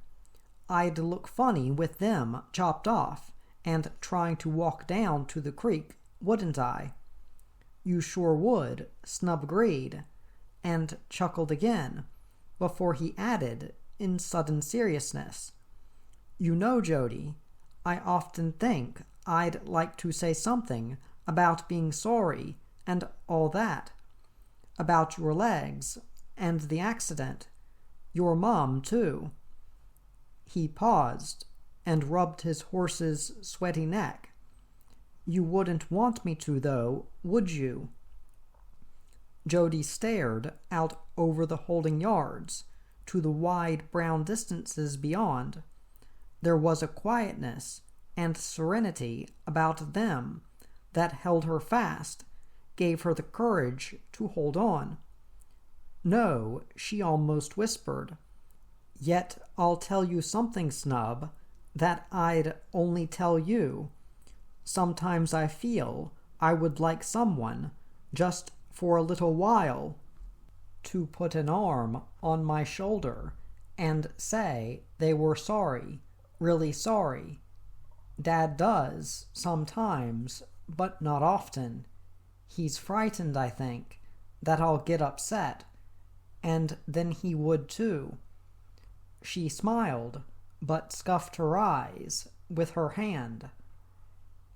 "I'd look funny with them chopped off and trying to walk down to the creek, wouldn't I?" "You sure would," Snub agreed, and chuckled again, before he added in sudden seriousness, "You know, Jody, I often think I'd like to say something about being sorry and all that. About your legs and the accident. Your mom, too." He paused and rubbed his horse's sweaty neck. "You wouldn't want me to, though, would you?" Jody stared out over the holding yards to the wide brown distances beyond. There was a quietness and serenity about them that held her fast, gave her the courage to hold on. "No," she almost whispered. "Yet I'll tell you something, Snub, that I'd only tell you. Sometimes I feel I would like someone, just for a little while, to put an arm on my shoulder and say they were sorry, really sorry. Dad does, sometimes, but not often. He's frightened, I think, that I'll get upset, and then he would too." She smiled, but scuffed her eyes with her hand.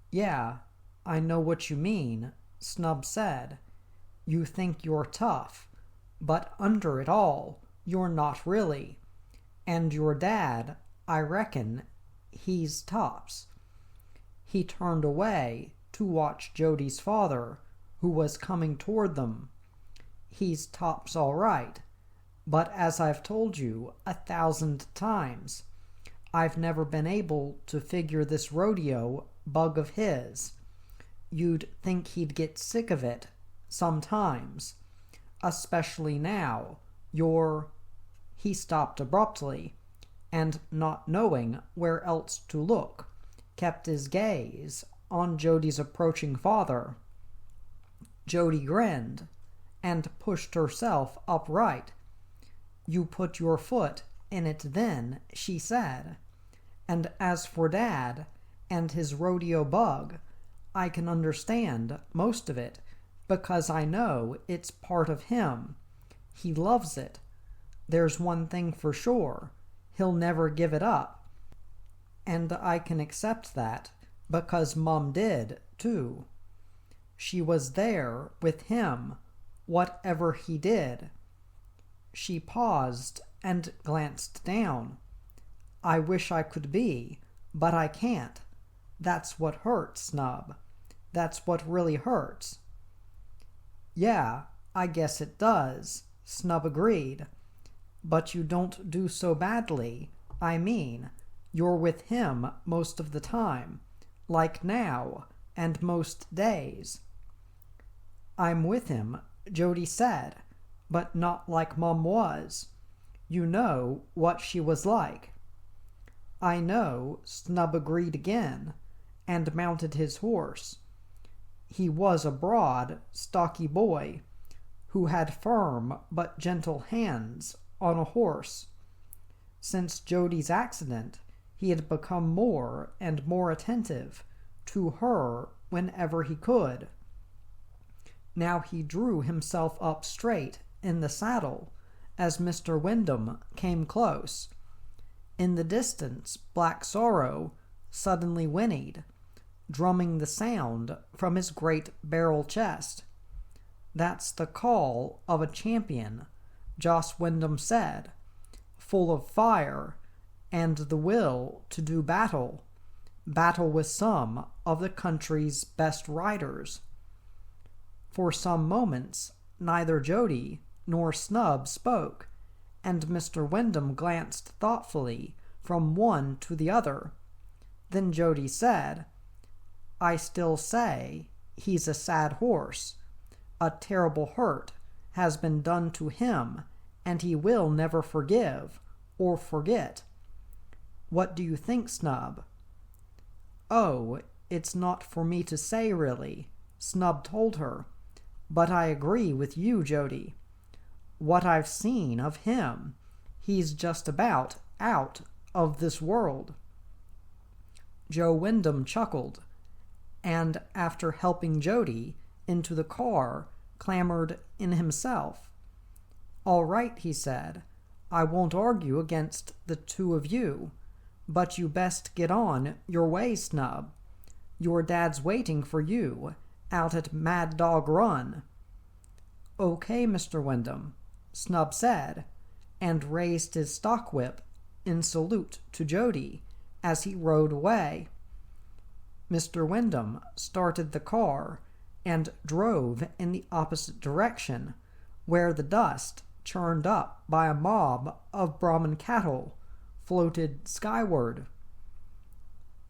"Yeah, I know what you mean," Snub said. "You think you're tough, but under it all, you're not really. And your dad, I reckon, he's tops." He turned away to watch Jody's father, who was coming toward them. "He's tops all right, but as I've told you 1,000 times, I've never been able to figure this rodeo bug of his. You'd think he'd get sick of it sometimes, especially now you're—" He stopped abruptly, and not knowing where else to look, kept his gaze on Jody's approaching father. Jody grinned and pushed herself upright. "You put your foot in it then," she said. "And as for Dad and his rodeo bug, I can understand most of it because I know it's part of him. He loves it. There's one thing for sure, he'll never give it up. And I can accept that because Mom did, too. She was there with him, whatever he did." She paused and glanced down. "I wish I could be, but I can't. That's what hurts, Snub. That's what really hurts." "Yeah, I guess it does," Snub agreed. "But you don't do so badly. I mean, you're with him most of the time, like now, and most days." "I'm with him," Jody said, "but not like Mom was. You know what she was like." "I know," Snub agreed again, and mounted his horse. He was a broad, stocky boy, who had firm but gentle hands on a horse. Since Jody's accident, he had become more and more attentive to her whenever he could. Now he drew himself up straight in the saddle as Mr. Wyndham came close. In the distance, Black Sorrow suddenly whinnied, drumming the sound from his great barrel chest. "That's the call of a champion," Joss Wyndham said, "full of fire and the will to do battle with some of the country's best riders." For some moments neither Jody nor Snub spoke, and Mr. Wyndham glanced thoughtfully from one to the other. Then Jody said, "I still say he's a sad horse. A terrible hurt has been done to him, and he will never forgive or forget. What do you think, Snub?" "Oh, it's not for me to say, really," Snub told her. "But I agree with you, Jody. What I've seen of him, he's just about out of this world." Joe Wyndham chuckled, and after helping Jody into the car, clamored in himself. "All right," he said, "I won't argue against the two of you, but you best get on your way, Snub. Your dad's waiting for you out at Mad Dog Run." "Okay, Mr. Wyndham," Snub said, and raised his stock whip in salute to Jody as he rode away. Mr. Wyndham started the car and drove in the opposite direction, where the dust churned up by a mob of Brahmin cattle floated skyward.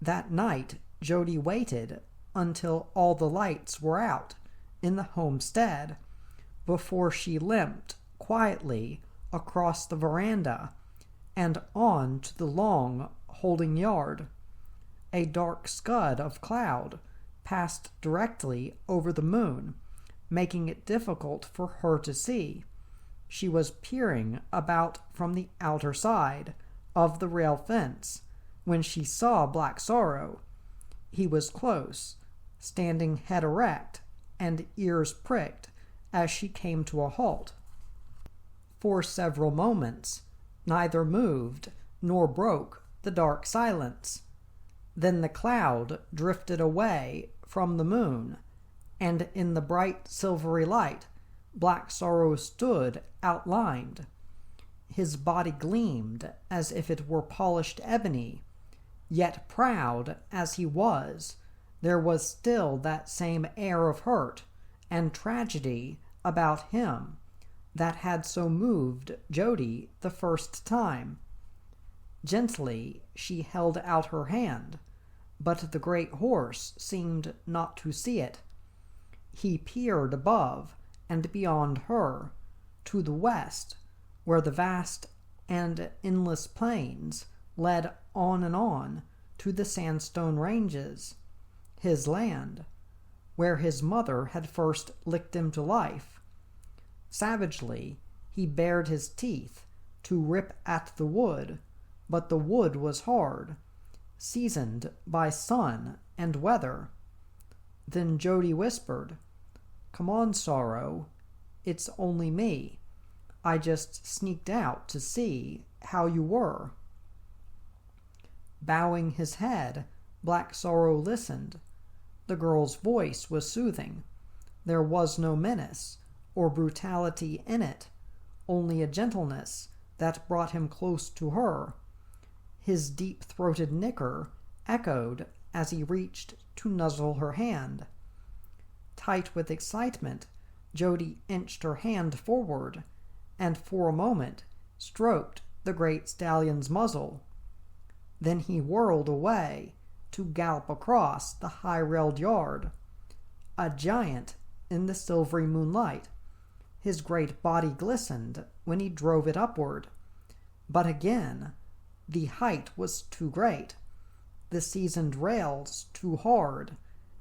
That night Jody waited until all the lights were out in the homestead before she limped quietly across the veranda and on to the long holding yard. A dark scud of cloud passed directly over the moon, making it difficult for her to see. She was peering about from the outer side of the rail fence when she saw Black Sorrow. He was close, standing head erect and ears pricked as she came to a halt. For several moments, neither moved nor broke the dark silence. Then the cloud drifted away from the moon, and in the bright silvery light, Black Sorrow stood outlined. His body gleamed as if it were polished ebony, yet proud as he was, there was still that same air of hurt and tragedy about him that had so moved Jody the first time. Gently she held out her hand, but the great horse seemed not to see it. He peered above and beyond her, to the west, where the vast and endless plains led on and on to the sandstone ranges, his land, where his mother had first licked him to life. Savagely he bared his teeth to rip at the wood, but the wood was hard, seasoned by sun and weather. Then Jody whispered, "Come on, Sorrow. It's only me. I just sneaked out to see how you were." Bowing his head, Black Sorrow listened. The girl's voice was soothing. There was no menace or brutality in it, only a gentleness that brought him close to her. His deep-throated nicker echoed as he reached to nuzzle her hand. Tight with excitement, Jody inched her hand forward, and for a moment stroked the great stallion's muzzle. Then he whirled away to gallop across the high-railed yard. A giant in the silvery moonlight, his great body glistened when he drove it upward. But again, the height was too great, the seasoned rails too hard,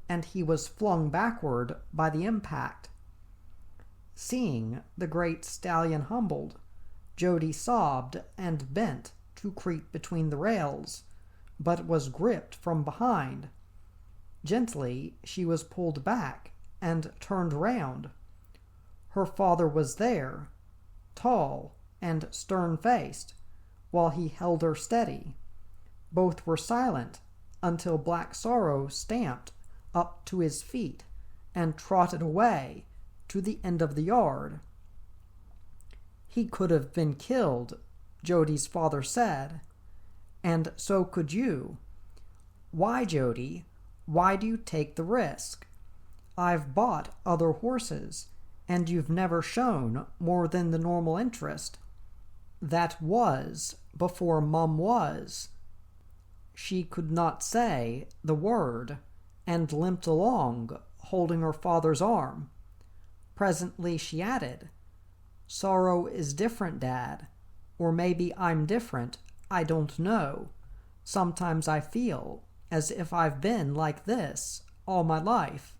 and he was flung backward by the impact. Seeing the great stallion humbled, Jody sobbed and bent to creep between the rails, but was gripped from behind. Gently she was pulled back and turned round. Her father was there, tall and stern-faced, while he held her steady. Both were silent until Black Sorrow stamped up to his feet and trotted away to the end of the yard. He could have been killed, Jody's father said, and so could you. Why, Jody? Why do you take the risk? I've bought other horses, and you've never shown more than the normal interest. That was before Mum was. She could not say the word, and limped along, holding her father's arm. Presently she added, "Sorrow is different, Dad. Or maybe I'm different, I don't know. Sometimes I feel as if I've been like this all my life."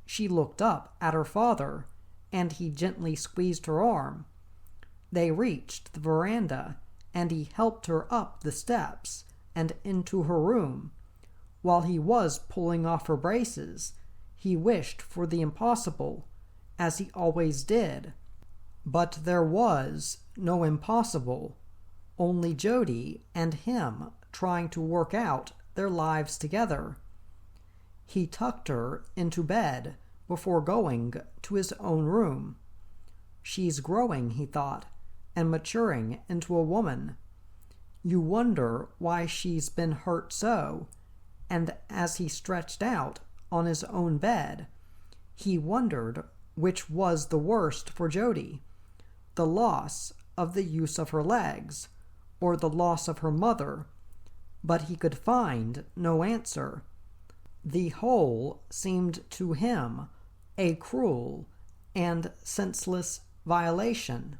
She looked up at her father, and he gently squeezed her arm. They reached the veranda, and he helped her up the steps and into her room. While he was pulling off her braces, he wished for the impossible, as he always did. But there was no impossible, only Jody and him trying to work out their lives together. He tucked her into bed before going to his own room. She's growing, he thought, and maturing into a woman. You wonder why she's been hurt so, and as he stretched out on his own bed, he wondered which was the worst for Jody, the loss of the use of her legs, or the loss of her mother, but he could find no answer. The whole seemed to him a cruel and senseless violation.